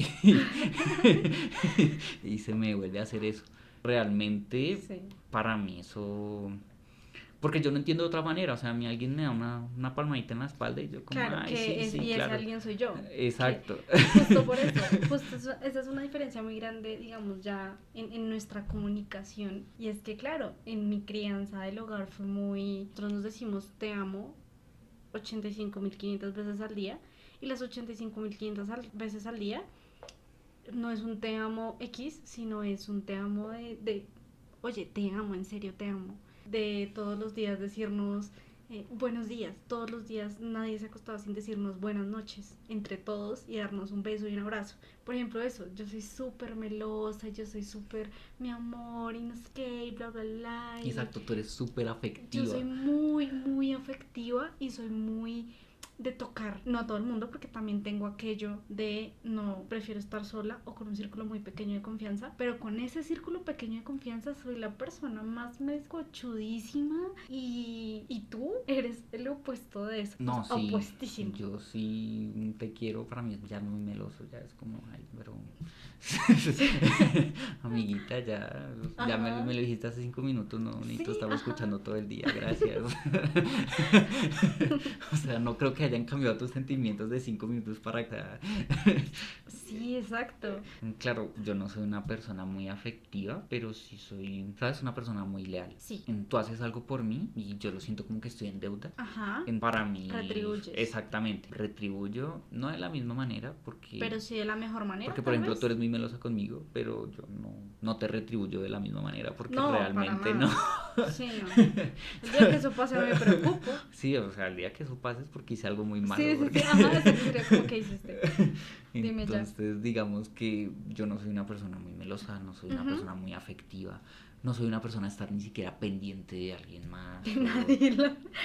y se me vuelve a hacer eso. Realmente Sí. para mí eso. Porque yo no entiendo de otra manera, o sea, a mí alguien me da una palmadita en la espalda y yo como, Claro, ay, sí, sí, y ese claro. alguien soy yo. Que Exacto. justo por eso, esa es una diferencia muy grande, digamos, ya en nuestra comunicación. Y es que, claro, en mi crianza del hogar fue muy. Nosotros nos decimos te amo 85.500 veces al día. Y las 85.500 veces al día no es un te amo X, sino es un te amo oye, te amo, en serio, te amo. De todos los días decirnos buenos días. Todos los días nadie se acostaba sin decirnos buenas noches entre todos y darnos un beso y un abrazo. Por ejemplo, eso, yo soy súper melosa, yo soy súper mi amor y no sé qué, y bla, bla, bla. Exacto, tú eres súper Yo soy afectiva. muy, muy afectiva y soy muy de tocar, no a todo el mundo, porque también tengo aquello de no, prefiero estar sola o con un círculo muy pequeño de confianza, pero con ese círculo pequeño de confianza soy la persona más mezcochudísima y tú eres el opuesto de eso. No, sí, Opuestísimo. yo sí te quiero, para mí es ya muy meloso, ya es como, ay, pero... Amiguita, ya me lo dijiste hace 5 minutos, no necesito Sí, estarlo ajá. escuchando todo el día, gracias. O sea, no creo que hayan cambiado tus sentimientos de 5 minutos para acá. Sí, exacto. Claro, yo no soy una persona muy afectiva, pero sí soy, ¿sabes? Una persona muy leal. Sí. Tú haces algo por mí y yo lo siento como que estoy en deuda. Ajá. Para mí, Retribuyes. exactamente, retribuyo, no de la misma manera, porque... Pero sí de la mejor manera, Porque, por tal ejemplo, vez. tú eres muy melosa conmigo, pero yo no te retribuyo de la misma manera, porque No, para realmente nada. Sí, no. El día que eso pase me preocupo. Sí, o sea, el día que eso pase es porque hice algo muy malo. Sí, sí, sí. porque- Ajá, eso sería como que hiciste. Dime ya. Entonces, digamos que yo no soy una persona muy melosa, no soy una Ujú. persona muy afectiva, no soy una persona de estar ni siquiera pendiente de alguien más. De nadie.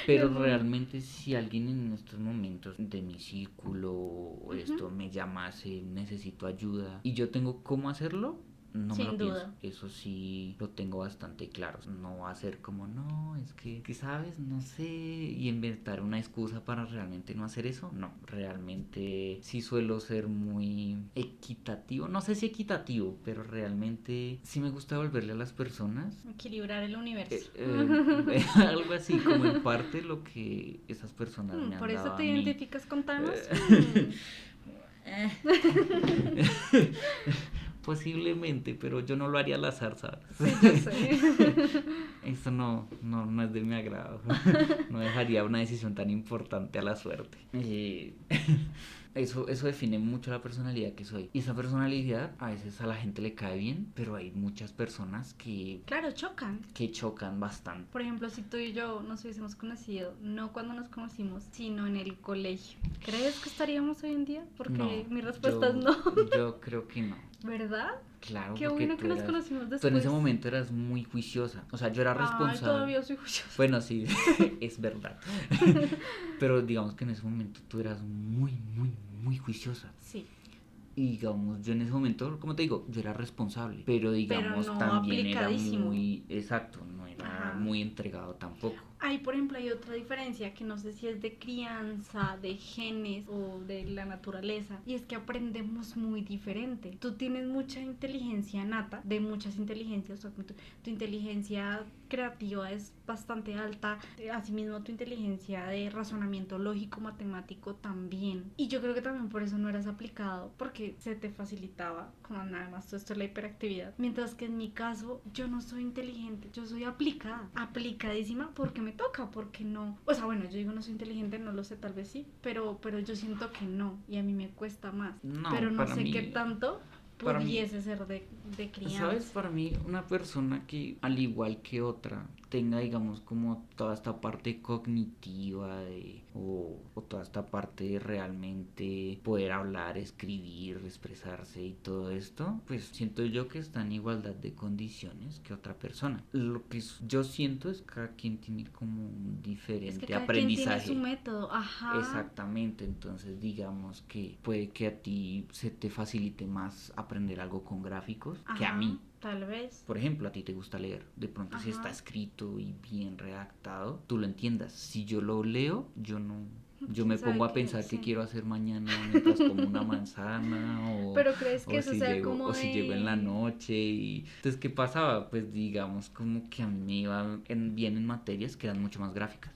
Pero No. realmente si alguien en estos momentos de mi círculo o esto me llamase, necesito ayuda y yo tengo cómo hacerlo, no me Sin lo duda. pienso. Eso sí lo tengo bastante claro. No va a ser como, no, es que sabes, no sé, y inventar una excusa para realmente no hacer eso. No, realmente sí suelo ser muy equitativo. No sé si equitativo, pero realmente sí me gusta devolverle a las personas Equilibrar el universo. algo así, como en parte lo que esas personas me han Por eso dado a te mí. identificas con Thanos. Eh, Posiblemente, pero yo no lo haría al azar, ¿sabes? Sí, yo sé. Eso no es de mi agrado. No dejaría una decisión tan importante a la suerte. Eso define mucho la personalidad que soy. Y esa personalidad a veces a la gente le cae bien, pero hay muchas personas Claro, chocan. que chocan bastante. Por ejemplo, si tú y yo nos hubiésemos conocido, no cuando nos conocimos, sino en el colegio, ¿crees que estaríamos hoy en día? Porque No, mi respuesta es no. Yo creo que no. ¿Verdad? Claro, Qué porque bueno que nos conocimos después. tú en ese momento eras muy juiciosa. O sea, yo era Ay, responsable. todavía soy juiciosa. Bueno, sí, es verdad. Pero digamos que en ese momento tú eras muy juiciosa. Sí. Y digamos, yo en ese momento, como te digo, yo era responsable. Pero digamos, no también era aplicadísimo. muy... Exacto, no era Ajá. muy entregado tampoco. Hay, por ejemplo, hay otra diferencia que no sé si es de crianza, de genes o de la naturaleza, y es que aprendemos muy diferente. Tú tienes mucha inteligencia nata, de muchas inteligencias, o sea, tu inteligencia creativa es bastante alta, asimismo tu inteligencia de razonamiento lógico, matemático también. Y yo creo que también por eso no eras aplicado, porque se te facilitaba, como nada más todo esto es la hiperactividad. Mientras que en mi caso, yo no soy inteligente, yo soy aplicada, aplicadísima porque me toca, porque no. O sea, bueno, yo digo no soy inteligente, no lo sé, tal vez sí, pero yo siento que no, y a mí me cuesta más. No, pero no para sé mí- qué tanto para mí- pudiese ser de crianza. ¿Sabes? Para mí, una persona que, al igual que otra, tenga, digamos, como toda esta parte cognitiva o toda esta parte de realmente poder hablar, escribir, expresarse y todo esto, pues siento yo que está en igualdad de condiciones que otra persona. Lo que yo siento es que cada quien tiene como un diferente Es que cada aprendizaje. quien tiene su método, ajá. Exactamente, entonces digamos que puede que a ti se te facilite más aprender algo con gráficos que a Ajá, mí. tal vez. Por ejemplo, a ti te gusta leer, de pronto si Ajá. está escrito y bien redactado, tú lo entiendas. Si yo lo leo, yo me ¿Sabe pongo a qué? pensar Sí. qué quiero hacer mañana mientras como una manzana Pero crees que o eso si sea llego, como o si llego en la de... noche y entonces ¿qué pasaba? Pues digamos como que a mí me iba bien en materias que eran mucho más gráficas.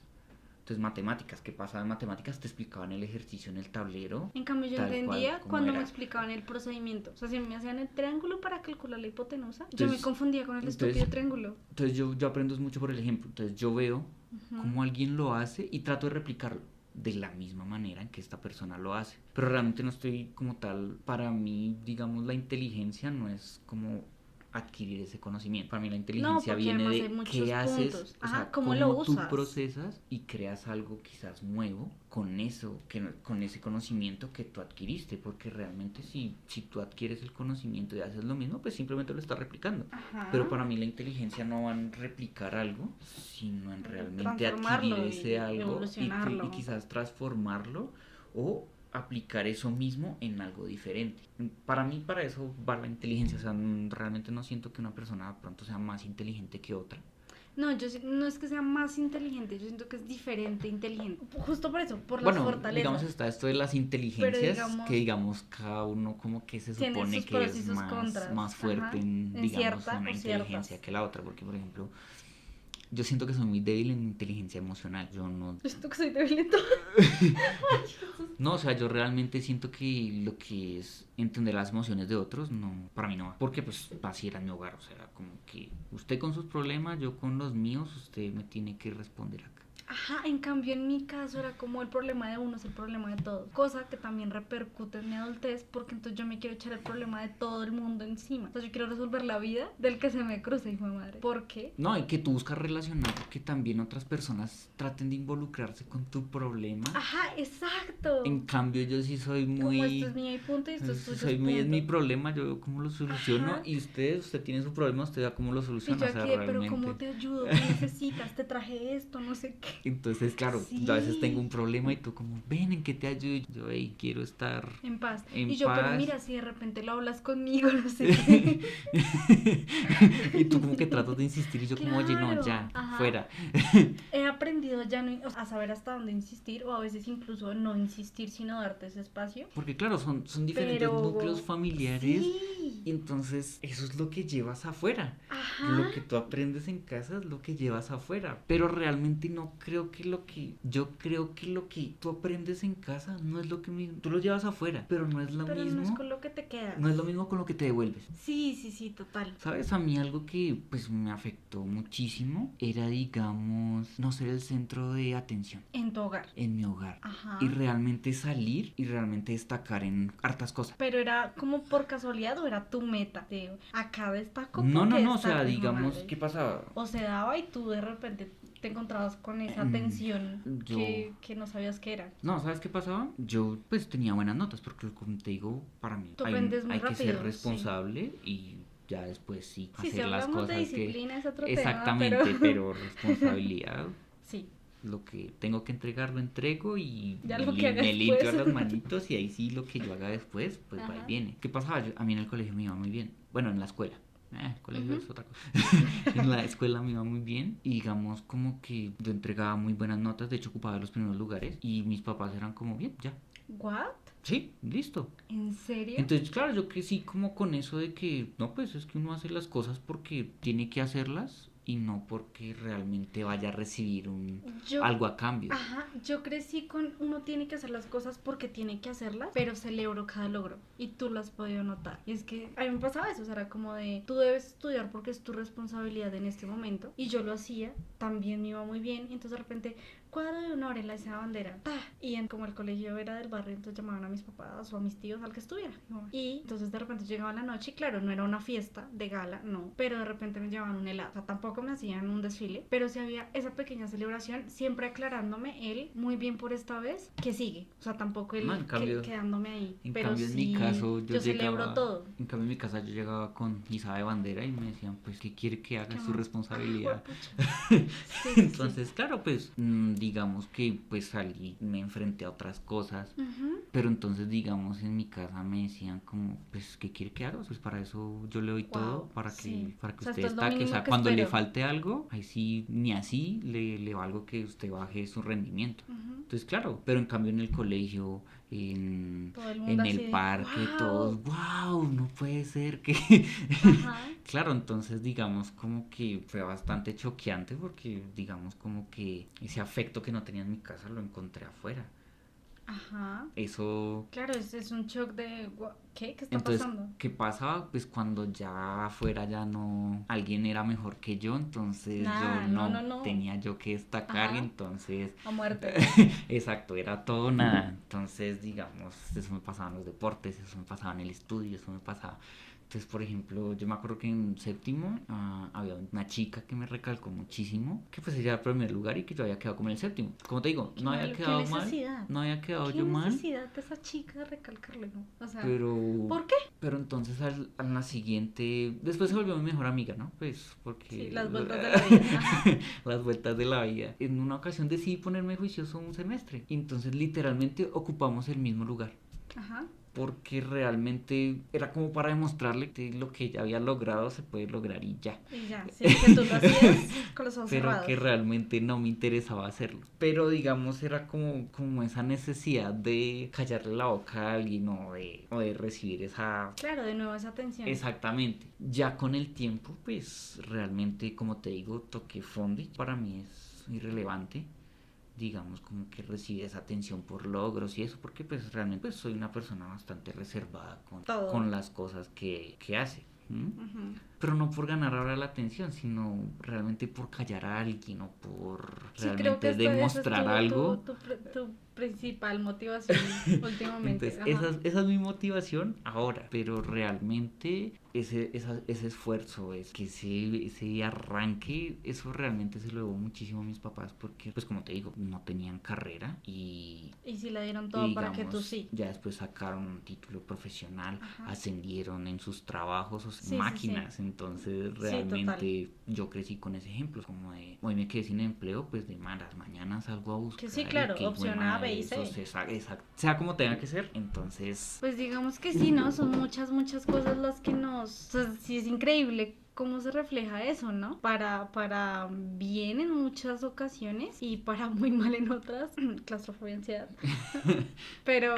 Entonces matemáticas, ¿qué pasaba en matemáticas? Te explicaban el ejercicio en el tablero. En cambio yo tal entendía cual como cuando me era. explicaban el procedimiento. O sea, si me hacían el triángulo para calcular la hipotenusa, yo Entonces- me confundía con el entonces- estúpido triángulo. Entonces yo aprendo mucho por el ejemplo. Entonces yo veo Ujú. cómo alguien lo hace y trato de replicarlo de la misma manera en que esta persona lo hace. Pero realmente no estoy como tal, para mí, digamos, la inteligencia no es como adquirir ese conocimiento. Para mí la No, inteligencia porque viene además de hay muchos qué haces, puntos. o sea, Ajá, ¿cómo lo cómo tú usas? procesas y creas algo quizás nuevo con eso, con ese conocimiento que tú adquiriste, porque realmente si tú adquieres el conocimiento y haces lo mismo, pues simplemente lo estás replicando. Ajá. Pero para mí la inteligencia no va en replicar algo, sino en realmente Transformarlo adquirir y ese algo evolucionarlo. y quizás transformarlo o aplicar eso mismo en algo diferente. Para mí, para eso va la inteligencia. O sea, realmente no siento que una persona de pronto sea más inteligente que otra. No, no es que sea más inteligente, yo siento que es diferente inteligente. Justo por eso, por las Bueno, fortalezas. digamos está esto de las Pero inteligencias, digamos, que digamos cada uno como que se tiene supone sus que pros y es sus contras. más fuerte Ajá, en, en digamos, cierta una o inteligencia ciertas. que la otra. Porque, por ejemplo, yo siento que soy muy débil en inteligencia emocional. Yo no... Yo siento que soy débil en todo. No, o sea, yo realmente siento que lo que es entender las emociones de otros, no, para mí no va. Porque pues así era mi hogar, o sea, como que usted con sus problemas, yo con los míos, usted me tiene que responder acá. Ajá, en cambio en mi caso era como el problema de uno es el problema de todos. Cosa que también repercute en mi adultez porque entonces yo me quiero echar el problema de todo el mundo encima. Entonces yo quiero resolver la vida del que se me cruce, hijo de madre. ¿Por qué? No, y que tú buscas relacionar que también otras personas traten de involucrarse con tu problema. Ajá, exacto. En cambio yo sí soy Como muy... esto es mío y punto y esto es tuyo soy muy, es mi problema, yo cómo lo soluciono. Ajá. Y usted tiene su problema, usted da cómo lo Y soluciona, yo o sea, aquí, pero realmente. ¿cómo te ayudo? ¿Qué necesitas? Te traje esto, no sé qué. Entonces, claro, Sí. yo a veces tengo un problema y tú como, ven, ¿en qué te ayudo? Yo, hey, quiero estar En paz. en Y yo, paz. pero mira, si de repente lo hablas conmigo, no sé qué. Y tú como que tratas de insistir y yo como, oye, no, Claro. ya, Ajá. fuera. He aprendido ya no, a saber hasta dónde insistir o a veces incluso no insistir sino darte ese espacio. Porque claro, son diferentes Pero... núcleos familiares Sí. y entonces eso es lo que llevas afuera. Ajá. Lo que tú aprendes en casa es lo que llevas afuera. Pero realmente no creo que yo creo que lo que tú aprendes en casa no es lo que mismo. Tú lo llevas afuera, pero no es lo Pero mismo. no es con lo que te quedas. No es lo mismo con lo que te devuelves. Sí, total. ¿Sabes? A mí algo que pues me afectó muchísimo era, digamos, no ser el centro de atención En tu hogar. en mi hogar. Ajá. Y realmente salir y realmente destacar en hartas cosas. Pero era como por casualidad o era tu meta. De acá destaco. No, porque o sea, destaco, hijo digamos, madre. ¿qué pasaba? O se daba y tú de repente te encontrabas con esa tensión que no sabías que era. No, ¿sabes qué pasaba? Yo pues tenía buenas notas porque como te digo, para mí Tú aprendes muy hay que rápido, ser responsable y ya después sí Sí, si hacer las hablamos de cosas disciplina es otro exactamente, tema, pero responsabilidad. Sí. Lo que tengo que entregar lo entrego y, Ya lo y que haga me limpio después. las manitos y ahí sí lo que yo haga después pues va y Ajá. viene. ¿Qué pasaba? A mí en el colegio me iba muy bien. Bueno, en la escuela. El colegio Ujú. es otra cosa. En la escuela me iba muy bien y digamos como que yo entregaba muy buenas notas, de hecho ocupaba los primeros lugares y mis papás eran como bien, ya. ¿What? Sí, listo. ¿En serio? Entonces, claro, yo crecí como con eso de que, no, pues es que uno hace las cosas porque tiene que hacerlas y no porque realmente vaya a recibir algo a cambio. Ajá, yo crecí con uno tiene que hacer las cosas porque tiene que hacerlas, pero celebro cada logro y tú lo has podido notar. Y es que a mí me pasaba eso, o sea, era como de tú debes estudiar porque es tu responsabilidad en este momento y yo lo hacía, también me iba muy bien y entonces de repente cuadro de honor en la esa bandera, ¡tah! Y como el colegio era del barrio, entonces llamaban a mis papás o a mis tíos al que estuviera. Y entonces de repente llegaba la noche y claro, no era una fiesta de gala, no, pero de repente me llevaban un helado, o sea, tampoco me hacían un desfile, pero sí había esa pequeña celebración, siempre aclarándome él, muy bien por esta vez, que sigue, o sea, tampoco él No, en cambio- quedándome ahí, En pero cambio, sí, en mi caso, yo celebro llegaba. todo. En cambio, en mi casa, yo llegaba con izada de bandera y me decían, pues, ¿qué quiere que haga? ¿Qué Es su más? responsabilidad. Sí, Entonces, claro, pues, digamos que pues salí, me enfrenté a otras cosas. Ujú. Pero entonces, digamos, en mi casa me decían como, pues, ¿qué quiere que haga? Pues para eso yo le doy Wow, todo, para que, sí. para que O sea, usted esto es lo destaque. O mínimo sea, que cuando le espero. falte algo, ahí sí, ni así le valgo que usted baje su rendimiento. Ujú. Entonces, claro, pero en cambio en el colegio, en, Todo el mundo en así el de, parque, "Wow". todos, wow, no puede ser que... Ajá. Claro, entonces digamos como que fue bastante choqueante porque digamos como que ese afecto que no tenía en mi casa lo encontré afuera. Ajá. Eso... Claro, es un shock de ¿qué? ¿Qué está Entonces, pasando? ¿qué pasaba? Pues cuando ya afuera ya no... Alguien era mejor que yo, entonces Nah, yo no. tenía yo que destacar y Ajá. entonces... A muerte. Exacto, era todo o nada. Entonces, digamos, eso me pasaba en los deportes, eso me pasaba en el estudio, eso me pasaba... Entonces, por ejemplo, yo me acuerdo que en séptimo había una chica que me recalcó muchísimo, que pues ella era primer lugar y que yo había quedado como en el séptimo. Como te digo, no había ¿Qué quedado mal, necesidad? no había quedado ¿Qué yo mal, necesidad de esa chica de recalcarle, no? O sea, pero ¿por qué? pero entonces a la siguiente, después se volvió mi mejor amiga, ¿no? Pues Sí, porque las vueltas de la vida. Ajá. las vueltas de la vida. En una ocasión decidí ponerme juicioso un semestre y entonces literalmente ocupamos el mismo lugar. Ajá. Porque realmente era como para demostrarle que lo que ella había logrado se puede lograr y ya. Y ya, sí, que tú lo hacías con los ojos Pero cerrados. que realmente no me interesaba hacerlo. Pero digamos era como esa necesidad de callarle la boca a alguien o de recibir esa... Claro, de nuevo esa tensión. Exactamente. Ya con el tiempo, pues realmente, como te digo, toqué fondo y para mí es irrelevante, digamos, como que recibir esa atención por logros y eso, porque pues realmente pues, soy una persona bastante reservada con las cosas que hace. Uh-huh. Pero no por ganar ahora la atención, sino realmente por callar a alguien o por Sí, creo que realmente demostrar esa es algo. tu principal motivación últimamente. Entonces, esa es mi motivación ahora, pero realmente ese esfuerzo, ese arranque, eso realmente se lo debo muchísimo a mis papás porque, pues como te digo, no tenían carrera Y si la dieron todo para que tú sí. ya después sacaron un título profesional, Ajá. ascendieron en sus trabajos, o sea, Sí, máquinas, sí. entonces Sí, realmente yo crecí con ese ejemplo, como de, hoy me quedé sin empleo, pues de malas, mañana salgo a buscar. Que sí, claro, que opción A, B y C. Sea como tenga que ser, entonces... Pues digamos que sí, ¿no? Son muchas cosas las que nos... O sea, sí es increíble cómo se refleja eso, ¿no? Para bien en muchas ocasiones y para muy mal en otras. Claustrofobia, ansiedad. Pero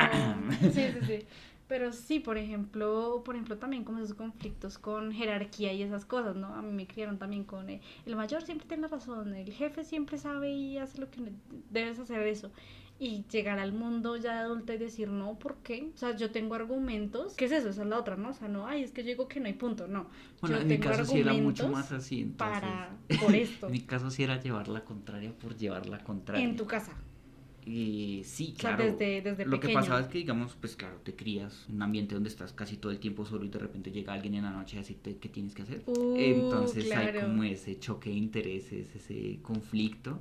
sí. Pero sí, por ejemplo también como esos conflictos con jerarquía y esas cosas, ¿no? A mí me criaron también con el mayor siempre tiene la razón, el jefe siempre sabe y hace lo que debes hacer eso. Y llegar al mundo ya de adulta y decir, no, ¿por qué? O sea, yo tengo argumentos. ¿Qué es eso? Esa es la otra, ¿no? O sea, no, ay, es que yo digo que no hay punto. No. Bueno, yo en mi tengo caso sí era mucho argumentos más así, entonces... por esto. En mi caso sí era llevar la contraria por llevar la contraria. En tu casa. Sí, O sea, claro. desde Lo que pequeño. pasaba es que, digamos, pues claro, te crías en un ambiente donde estás casi todo el tiempo solo y de repente llega alguien en la noche a decirte qué tienes que hacer. Entonces claro. hay como ese choque de intereses, ese conflicto.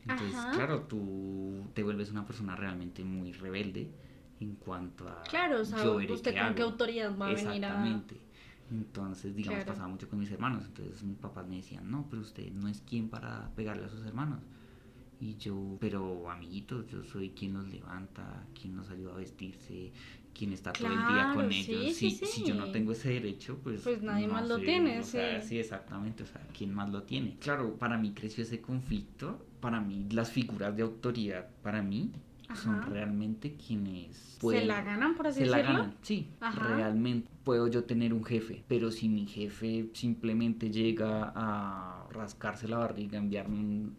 Entonces, Ajá. claro, tú te vuelves una persona realmente muy rebelde en cuanto a Claro, o sea, yo veré usted qué con hago. qué autoridad va a venir a... Exactamente. Entonces, digamos, Claro. pasaba mucho con mis hermanos. Entonces mis papás me decían, no, pero usted no es quien para pegarle a sus hermanos. Y yo, pero amiguitos, yo soy quien los levanta, quien los ayuda a vestirse, quien está todo el día con ellos. Si yo no tengo ese derecho, pues nadie no más sé, lo tiene, o sea, sí. sí, exactamente, o sea, ¿quién más lo tiene? Claro, para mí creció ese conflicto, para mí las figuras de autoridad, para mí son realmente quienes pueden, se la ganan, por así se decirlo. La ganan, sí. Ajá. Realmente puedo yo tener un jefe, pero si mi jefe simplemente llega a rascarse la barriga, enviarme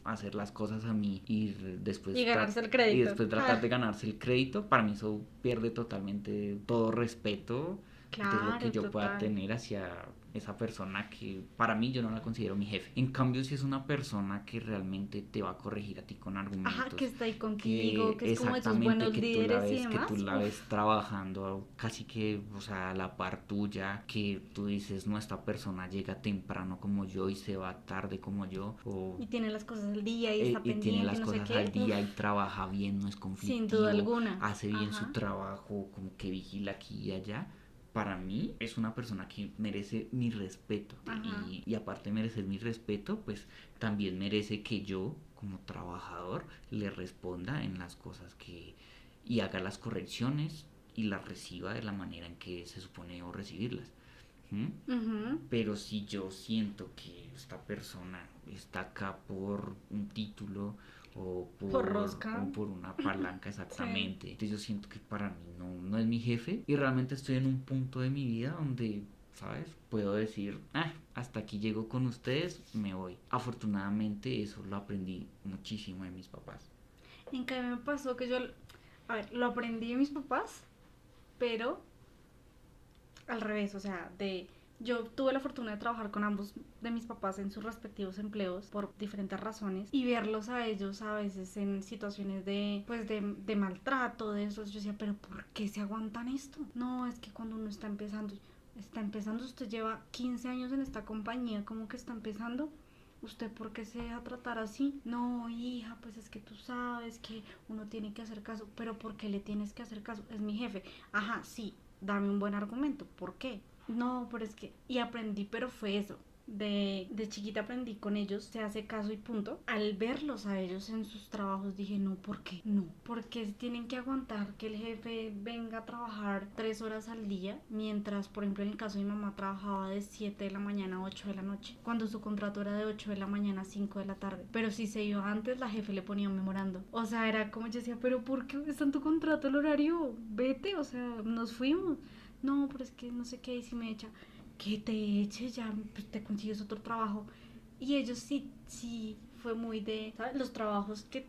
hacer las cosas a mí y después ganarse el crédito. Y después tratar de ganarse el crédito, para mí eso pierde totalmente todo respeto de lo que yo pueda tener hacia esa persona que para mí yo no la considero mi jefe. En cambio, si es una persona que realmente te va a corregir a ti con argumentos, ajá, que está ahí contigo, que es como esos buenos líderes y demás. que tú la ves trabajando casi que, o sea, a la par tuya, que tú dices, no, esta persona llega temprano como yo y se va tarde como yo, y tiene las cosas al día y está pendiente, tiene las no cosas sé qué. al día y trabaja bien, no es conflictivo, sin duda alguna, hace bien su trabajo, como que vigila aquí y allá. Para mí es una persona que merece mi respeto y aparte de merecer mi respeto, pues también merece que yo como trabajador le responda en las cosas y haga las correcciones y las reciba de la manera en que se supone debo recibirlas. Pero si yo siento que esta persona está acá por un título o por una palanca exactamente, sí. Entonces yo siento que para mí no es mi jefe y realmente estoy en un punto de mi vida donde, ¿sabes? Puedo decir, hasta aquí llego con ustedes, me voy. Afortunadamente eso lo aprendí muchísimo de mis papás. En cambio me pasó que lo aprendí de mis papás, pero al revés, o sea, yo tuve la fortuna de trabajar con ambos de mis papás en sus respectivos empleos por diferentes razones y verlos a ellos a veces en situaciones de maltrato, de eso. Yo decía, pero ¿por qué se aguantan esto? No, es que cuando uno está empezando, está empezando, usted lleva 15 años en esta compañía, como que está empezando. ¿Usted por qué se deja tratar así? No, hija, pues es que tú sabes que uno tiene que hacer caso. ¿Pero por qué le tienes que hacer caso? Es mi jefe. Ajá, sí, dame un buen argumento. ¿Por qué? No, pero es que... Y aprendí, pero fue eso. De chiquita aprendí con ellos, se hace caso y punto. Al verlos a ellos en sus trabajos dije, no, ¿por qué? No, porque tienen que aguantar que el jefe venga a trabajar 3 horas al día, mientras, por ejemplo, en el caso de mi mamá trabajaba de 7 de la mañana a 8 de la noche, cuando su contrato era de 8 de la mañana a 5 de la tarde. Pero si se iba antes, la jefe le ponía un memorando. O sea, era como yo decía, pero ¿por qué está en tu contrato el horario? Vete, o sea, nos fuimos. No, pero es que no sé qué, y si me echa que te eches ya, pues te consigues otro trabajo. Y ellos sí, fue muy de, ¿sabes? Los trabajos que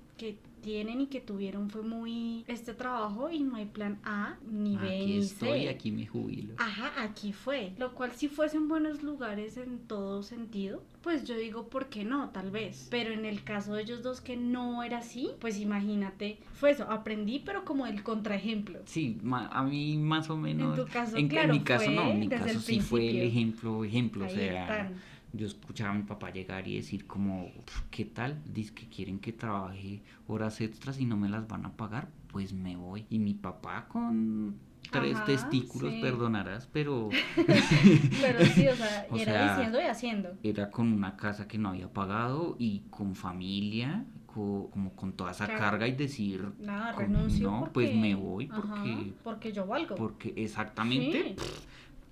tienen y que tuvieron fue muy, este trabajo y no hay plan A, ni B, Aquí ni estoy, C. aquí me jubilo. Ajá, aquí fue. Lo cual si fuesen buenos lugares en todo sentido, pues yo digo, ¿por qué no? Tal vez. Pero en el caso de ellos dos que no era así, pues imagínate, fue eso, aprendí, pero como el contraejemplo. Sí, a mí más o menos. En tu caso, En claro, mi caso fue no, en mi desde caso el sí fue el principio. ejemplo, o Ahí sea, están. yo escuchaba a mi papá llegar y decir como, ¿qué tal? Dice que quieren que trabaje horas extras y no me las van a pagar, pues me voy. Y mi papá con 3 testículos, Sí. perdonarás, pero Pero sí, o sea, o era sea, diciendo y haciendo. era con una casa que no había pagado y con familia, como con toda esa Claro. carga y decir, Nada, renuncio no, porque... pues me voy Ajá, porque yo valgo. porque exactamente, Sí.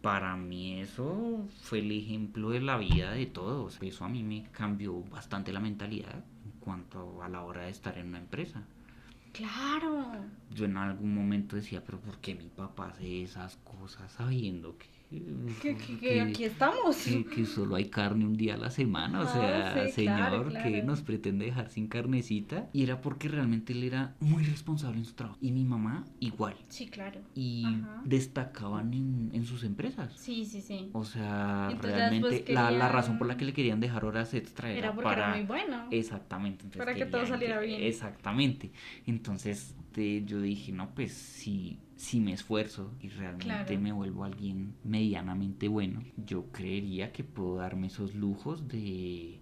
para mí eso fue el ejemplo de la vida de todos. Eso a mí me cambió bastante la mentalidad en cuanto a la hora de estar en una empresa. Claro. Yo en algún momento decía, pero ¿por qué mi papá hace esas cosas sabiendo Que aquí estamos. que solo hay carne un día a la semana? O sea, Sí, señor, claro. que nos pretende dejar sin carnecita. Y era porque realmente él era muy responsable en su trabajo. Y mi mamá igual. Sí, claro. Y Ajá. destacaban en sus empresas. Sí. O sea, Entonces realmente querían... la razón por la que le querían dejar horas extra era porque para... era muy bueno. Exactamente. Entonces Para que todo saliera bien. Exactamente. Entonces yo dije, no, pues si me esfuerzo y realmente me vuelvo alguien medianamente bueno, yo creería que puedo darme esos lujos de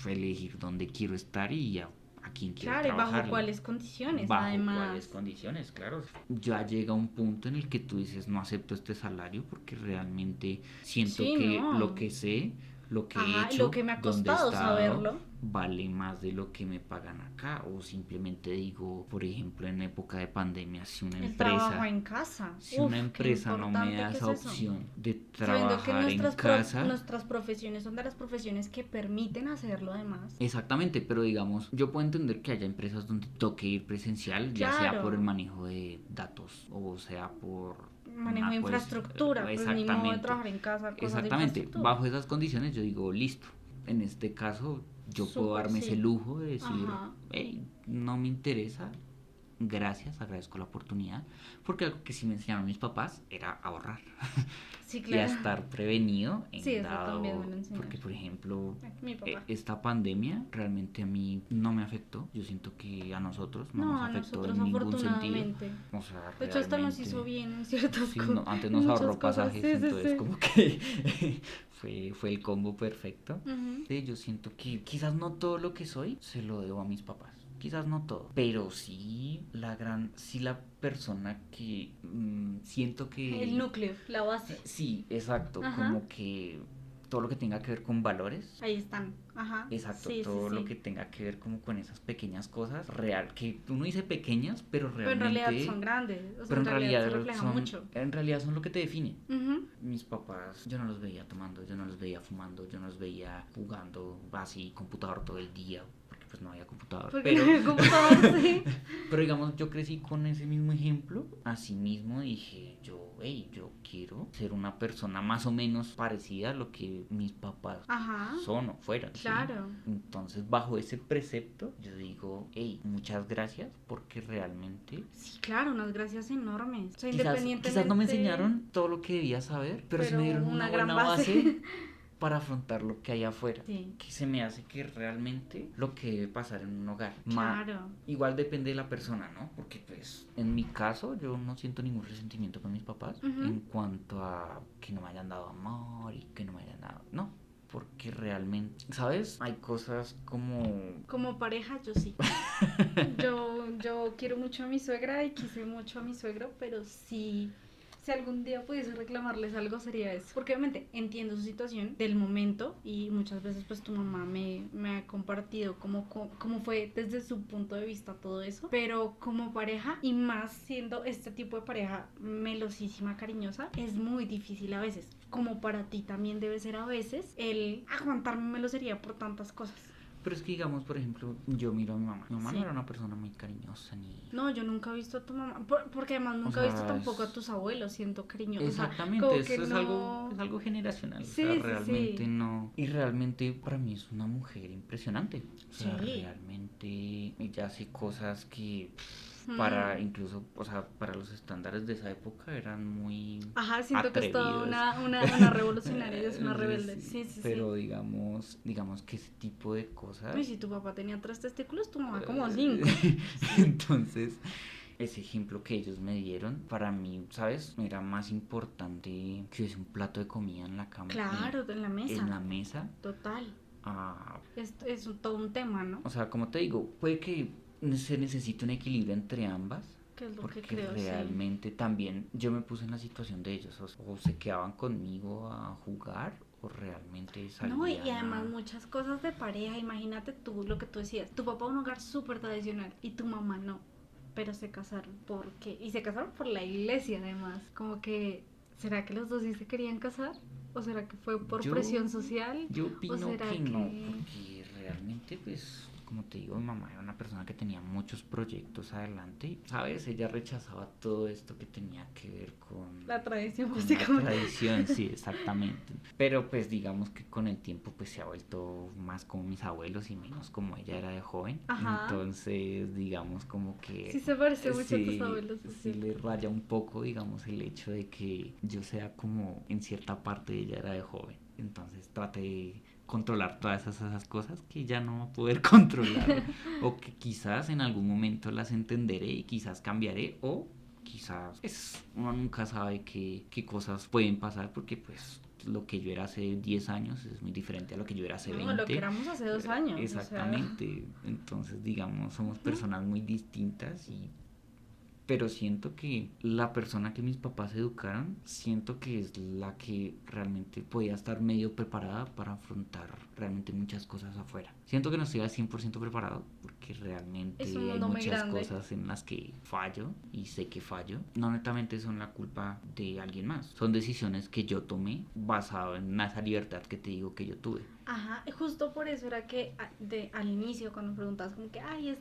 elegir dónde quiero estar y a quién quiero trabajar. Claro, y bajo cuáles condiciones, bajo además. cuáles condiciones, claro. Ya llega un punto en el que tú dices, no acepto este salario porque realmente siento que no. lo que sé, lo que he hecho, lo que me ha costado saberlo, vale más de lo que me pagan acá. O simplemente digo, por ejemplo, en época de pandemia, si una el trabajo empresa, en casa. si una empresa no me da esa opción de trabajar en casa, nuestras profesiones son de las profesiones que permiten hacerlo además. Exactamente, pero digamos, yo puedo entender que haya empresas donde toque ir presencial, ya sea por el manejo de datos o sea por manejo de infraestructura, pues ni modo de trabajar en casa, cosas exactamente, de bajo esas condiciones yo digo, listo, en este caso yo puedo darme ese lujo de decir, hey, no me interesa, gracias, agradezco la oportunidad, porque algo que sí me enseñaron mis papás era ahorrar. Sí, claro. Y a estar prevenido en sí, dado, también me lo enseñaron. porque por ejemplo mi papá. Esta pandemia realmente a mí no me afectó, yo siento que a nosotros no nos afectó en ningún sentido, o sea, de hecho hasta nos hizo bien en ciertas cosas. No, antes nos ahorró pasajes, entonces como que fue el combo perfecto. Sí, yo siento que quizás no todo lo que soy se lo debo a mis papás. Quizás no todo, pero sí la persona que siento que... el núcleo, la base. Sí, exacto, como que todo lo que tenga que ver con valores. Ahí están, ajá. Exacto, todo lo que tenga que ver como con esas pequeñas cosas, real, que uno dice pequeñas, pero realmente... Pero en realidad son grandes, o sea, pero en realidad se refleja mucho. En realidad son lo que te define. Mis papás, yo no los veía tomando, yo no los veía fumando, yo no los veía jugando así, computador todo el día, pues no había computador. Sí. Pero digamos, yo crecí con ese mismo ejemplo. Así mismo dije, yo quiero ser una persona más o menos parecida a lo que mis papás son o fueran. Claro. ¿Sí? Entonces, bajo ese precepto, yo digo, muchas gracias porque realmente... Sí, claro, unas gracias enormes. O sea, quizás no me enseñaron todo lo que debía saber, pero sí me dieron una gran buena base para afrontar lo que hay afuera. Sí. Que se me hace que realmente lo que debe pasar en un hogar. Claro. Igual depende de la persona, ¿no? Porque pues en mi caso yo no siento ningún resentimiento con mis papás en cuanto a que no me hayan dado amor y que no me hayan dado... No, porque realmente, ¿sabes? Hay cosas Como pareja, yo sí. Yo quiero mucho a mi suegra y quise mucho a mi suegro, pero sí, si algún día pudiese reclamarles algo sería eso. Porque obviamente entiendo su situación del momento y muchas veces pues tu mamá me ha compartido cómo fue desde su punto de vista todo eso. Pero como pareja y más siendo este tipo de pareja melosísima, cariñosa, es muy difícil a veces. Como para ti también debe ser a veces el aguantarme melosería por tantas cosas. Pero es que digamos, por ejemplo, yo miro a mi mamá. Mi mamá Sí. no era una persona muy cariñosa ni... No, yo nunca he visto a tu mamá, porque además nunca he visto tampoco a tus abuelos siendo cariñosos. Exactamente, o sea, eso es no... algo generacional. Sí, o sea, sí, realmente sí. no. Y realmente para mí es una mujer impresionante. O sea, Sí. realmente ella hace cosas que para incluso, o sea, para los estándares de esa época eran muy Ajá, siento que es toda atrevidos. una revolucionaria, es una rebelde. Sí, sí, Pero sí. digamos que ese tipo de cosas... Y si tu papá tenía 3 testículos, tu mamá como 5. Entonces, ese ejemplo que ellos me dieron, para mí, ¿sabes? Era más importante que hubiese un plato de comida en la cama. Claro, en la mesa. En la mesa. Total. Ah, Es todo un tema, ¿no? o sea, como te digo, puede que se necesite un equilibrio entre ambas. Que es lo Porque que creo, realmente también yo me puse en la situación de ellos. O se quedaban conmigo a jugar o realmente salían. No, y además muchas cosas de pareja, imagínate tú lo que tú decías, tu papá un hogar súper tradicional y tu mamá no, pero se casaron, ¿por qué? Y se casaron por la iglesia además, como que, ¿será que los dos sí se querían casar? ¿O será que fue por presión social? Yo opino ¿O será que no, porque realmente pues... Como te digo, mi mamá era una persona que tenía muchos proyectos adelante, ¿sabes? Ella rechazaba todo esto que tenía que ver con... La tradición, con básicamente. La tradición, sí, exactamente. Pero pues digamos que con el tiempo pues se ha vuelto más como mis abuelos y menos como ella era de joven. Ajá. Entonces, digamos como que... Sí se parece mucho a tus abuelos. Sí le raya un poco, digamos, el hecho de que yo sea como en cierta parte ella era de joven. Entonces trate de controlar todas esas cosas que ya no voy a poder controlar o que quizás en algún momento las entenderé y quizás cambiaré o quizás pues, uno nunca sabe qué cosas pueden pasar porque pues lo que yo era hace 10 años es muy diferente a lo que yo era hace 20. Lo que éramos hace 2 años. Exactamente, o sea... entonces digamos somos personas muy distintas pero siento que la persona que mis papás educaron, siento que es la que realmente podía estar medio preparada para afrontar realmente muchas cosas afuera. Siento que no estoy al 100% preparado porque realmente hay muchas cosas en las que fallo y sé que fallo. No netamente son la culpa de alguien más, son decisiones que yo tomé basado en esa libertad que te digo que yo tuve. Ajá, justo por eso era que al inicio cuando preguntabas como que, ay, es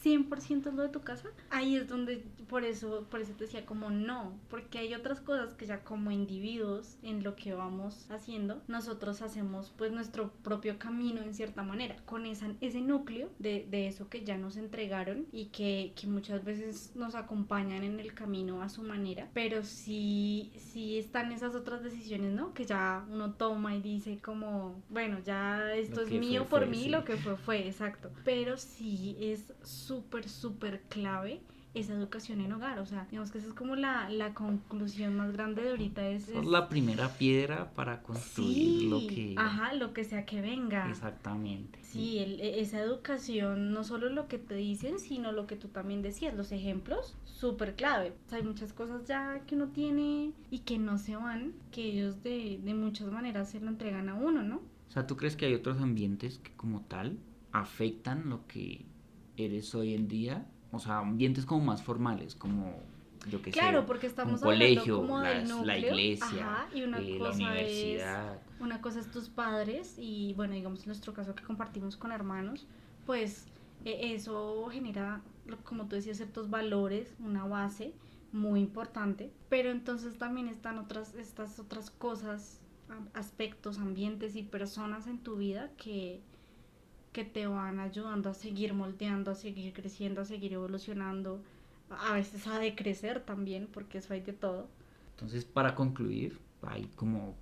100% lo de tu casa, ahí es donde, por eso te decía como no, porque hay otras cosas que ya como individuos en lo que vamos haciendo, nosotros hacemos pues nuestro propio camino en cierta manera, con ese núcleo de eso que ya nos entregaron y que muchas veces nos acompañan en el camino a su manera, pero sí están esas otras decisiones, ¿no? Que ya uno toma y dice como, bueno, ya esto es mío por mí, sí. Lo que fue, exacto. Pero sí es súper clave esa educación en hogar, o sea, digamos que esa es como la conclusión más grande de ahorita es la primera piedra para construir sí, lo que sea que venga. Exactamente. Sí, esa educación, no solo lo que te dicen, sino lo que tú también decías, los ejemplos, súper clave. O sea, hay muchas cosas ya que uno tiene y que no se van, que ellos de muchas maneras se lo entregan a uno, ¿no? O sea, ¿tú crees que hay otros ambientes que como tal afectan lo que eres hoy en día? O sea, ambientes como más formales, como yo que claro, porque estamos un colegio, como del núcleo, la iglesia, ajá, y una cosa la universidad. Una cosa es tus padres y bueno, digamos en nuestro caso que compartimos con hermanos, pues eso genera, como tú decías, ciertos valores, una base muy importante, pero entonces también están estas otras cosas, aspectos, ambientes y personas en tu vida que te van ayudando a seguir moldeando, a seguir creciendo, a seguir evolucionando, a veces a decrecer también, porque eso hay de todo. Entonces, para concluir, hay como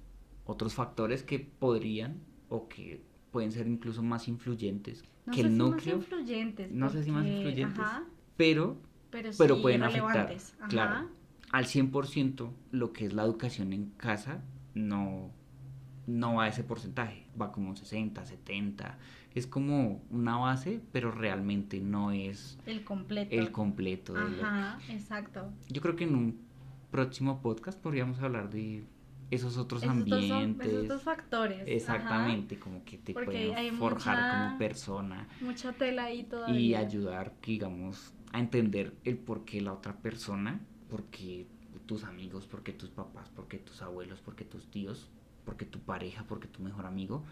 otros factores que podrían o que pueden ser incluso más influyentes No que sé el si núcleo. más influyentes. No sé si más Porque, influyentes, ajá, pero, pero pero sí pueden afectar, relevantes. Ajá. claro. Al 100% lo que es la educación en casa no va a ese porcentaje, va como un 60, 70. Es como una base, pero realmente no es El completo. el completo de lo que... Ajá, exacto. Yo creo que en un próximo podcast podríamos hablar de esos otros Esos ambientes. dos factores. Exactamente, como que te Porque pueden hay forjar como persona mucha tela ahí y todavía. ayudar, digamos, a entender el por qué la otra persona, por qué tus amigos, por qué tus papás, por qué tus abuelos, por qué tus tíos, por qué tu pareja, por qué tu mejor amigo,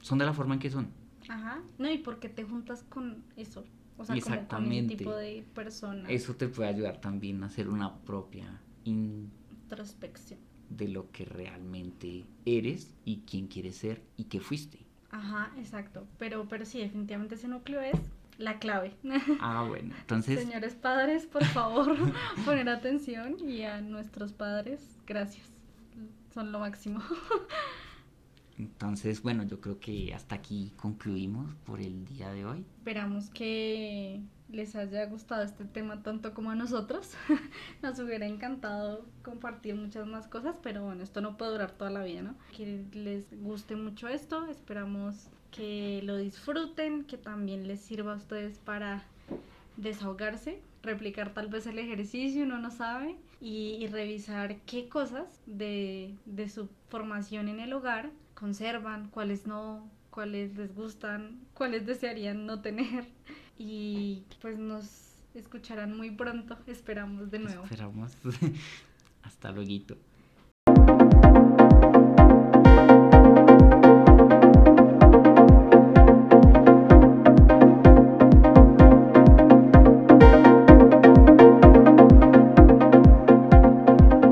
son de la forma en que son. Ajá. No, y porque te juntas con eso. O sea, como con ese Exactamente. tipo de personas. Eso te puede ayudar también a hacer una propia Introspección. de lo que realmente eres y quién quieres ser y qué fuiste. Ajá, exacto. Pero sí, definitivamente ese núcleo es la clave. Ah, bueno, entonces... Señores padres, por favor, poner atención, y a nuestros padres, gracias. Son lo máximo. Entonces, bueno, yo creo que hasta aquí concluimos por el día de hoy. Esperamos que les haya gustado este tema tanto como a nosotros. Nos hubiera encantado compartir muchas más cosas, pero bueno, esto no puede durar toda la vida, ¿no? Que les guste mucho esto, esperamos que lo disfruten, que también les sirva a ustedes para desahogarse, replicar tal vez el ejercicio, uno no sabe, y revisar qué cosas de su formación en el hogar conservan, cuáles no, cuáles les gustan, cuáles desearían no tener. Y pues nos escucharán muy pronto, esperamos de nuevo. Esperamos. Hasta luego.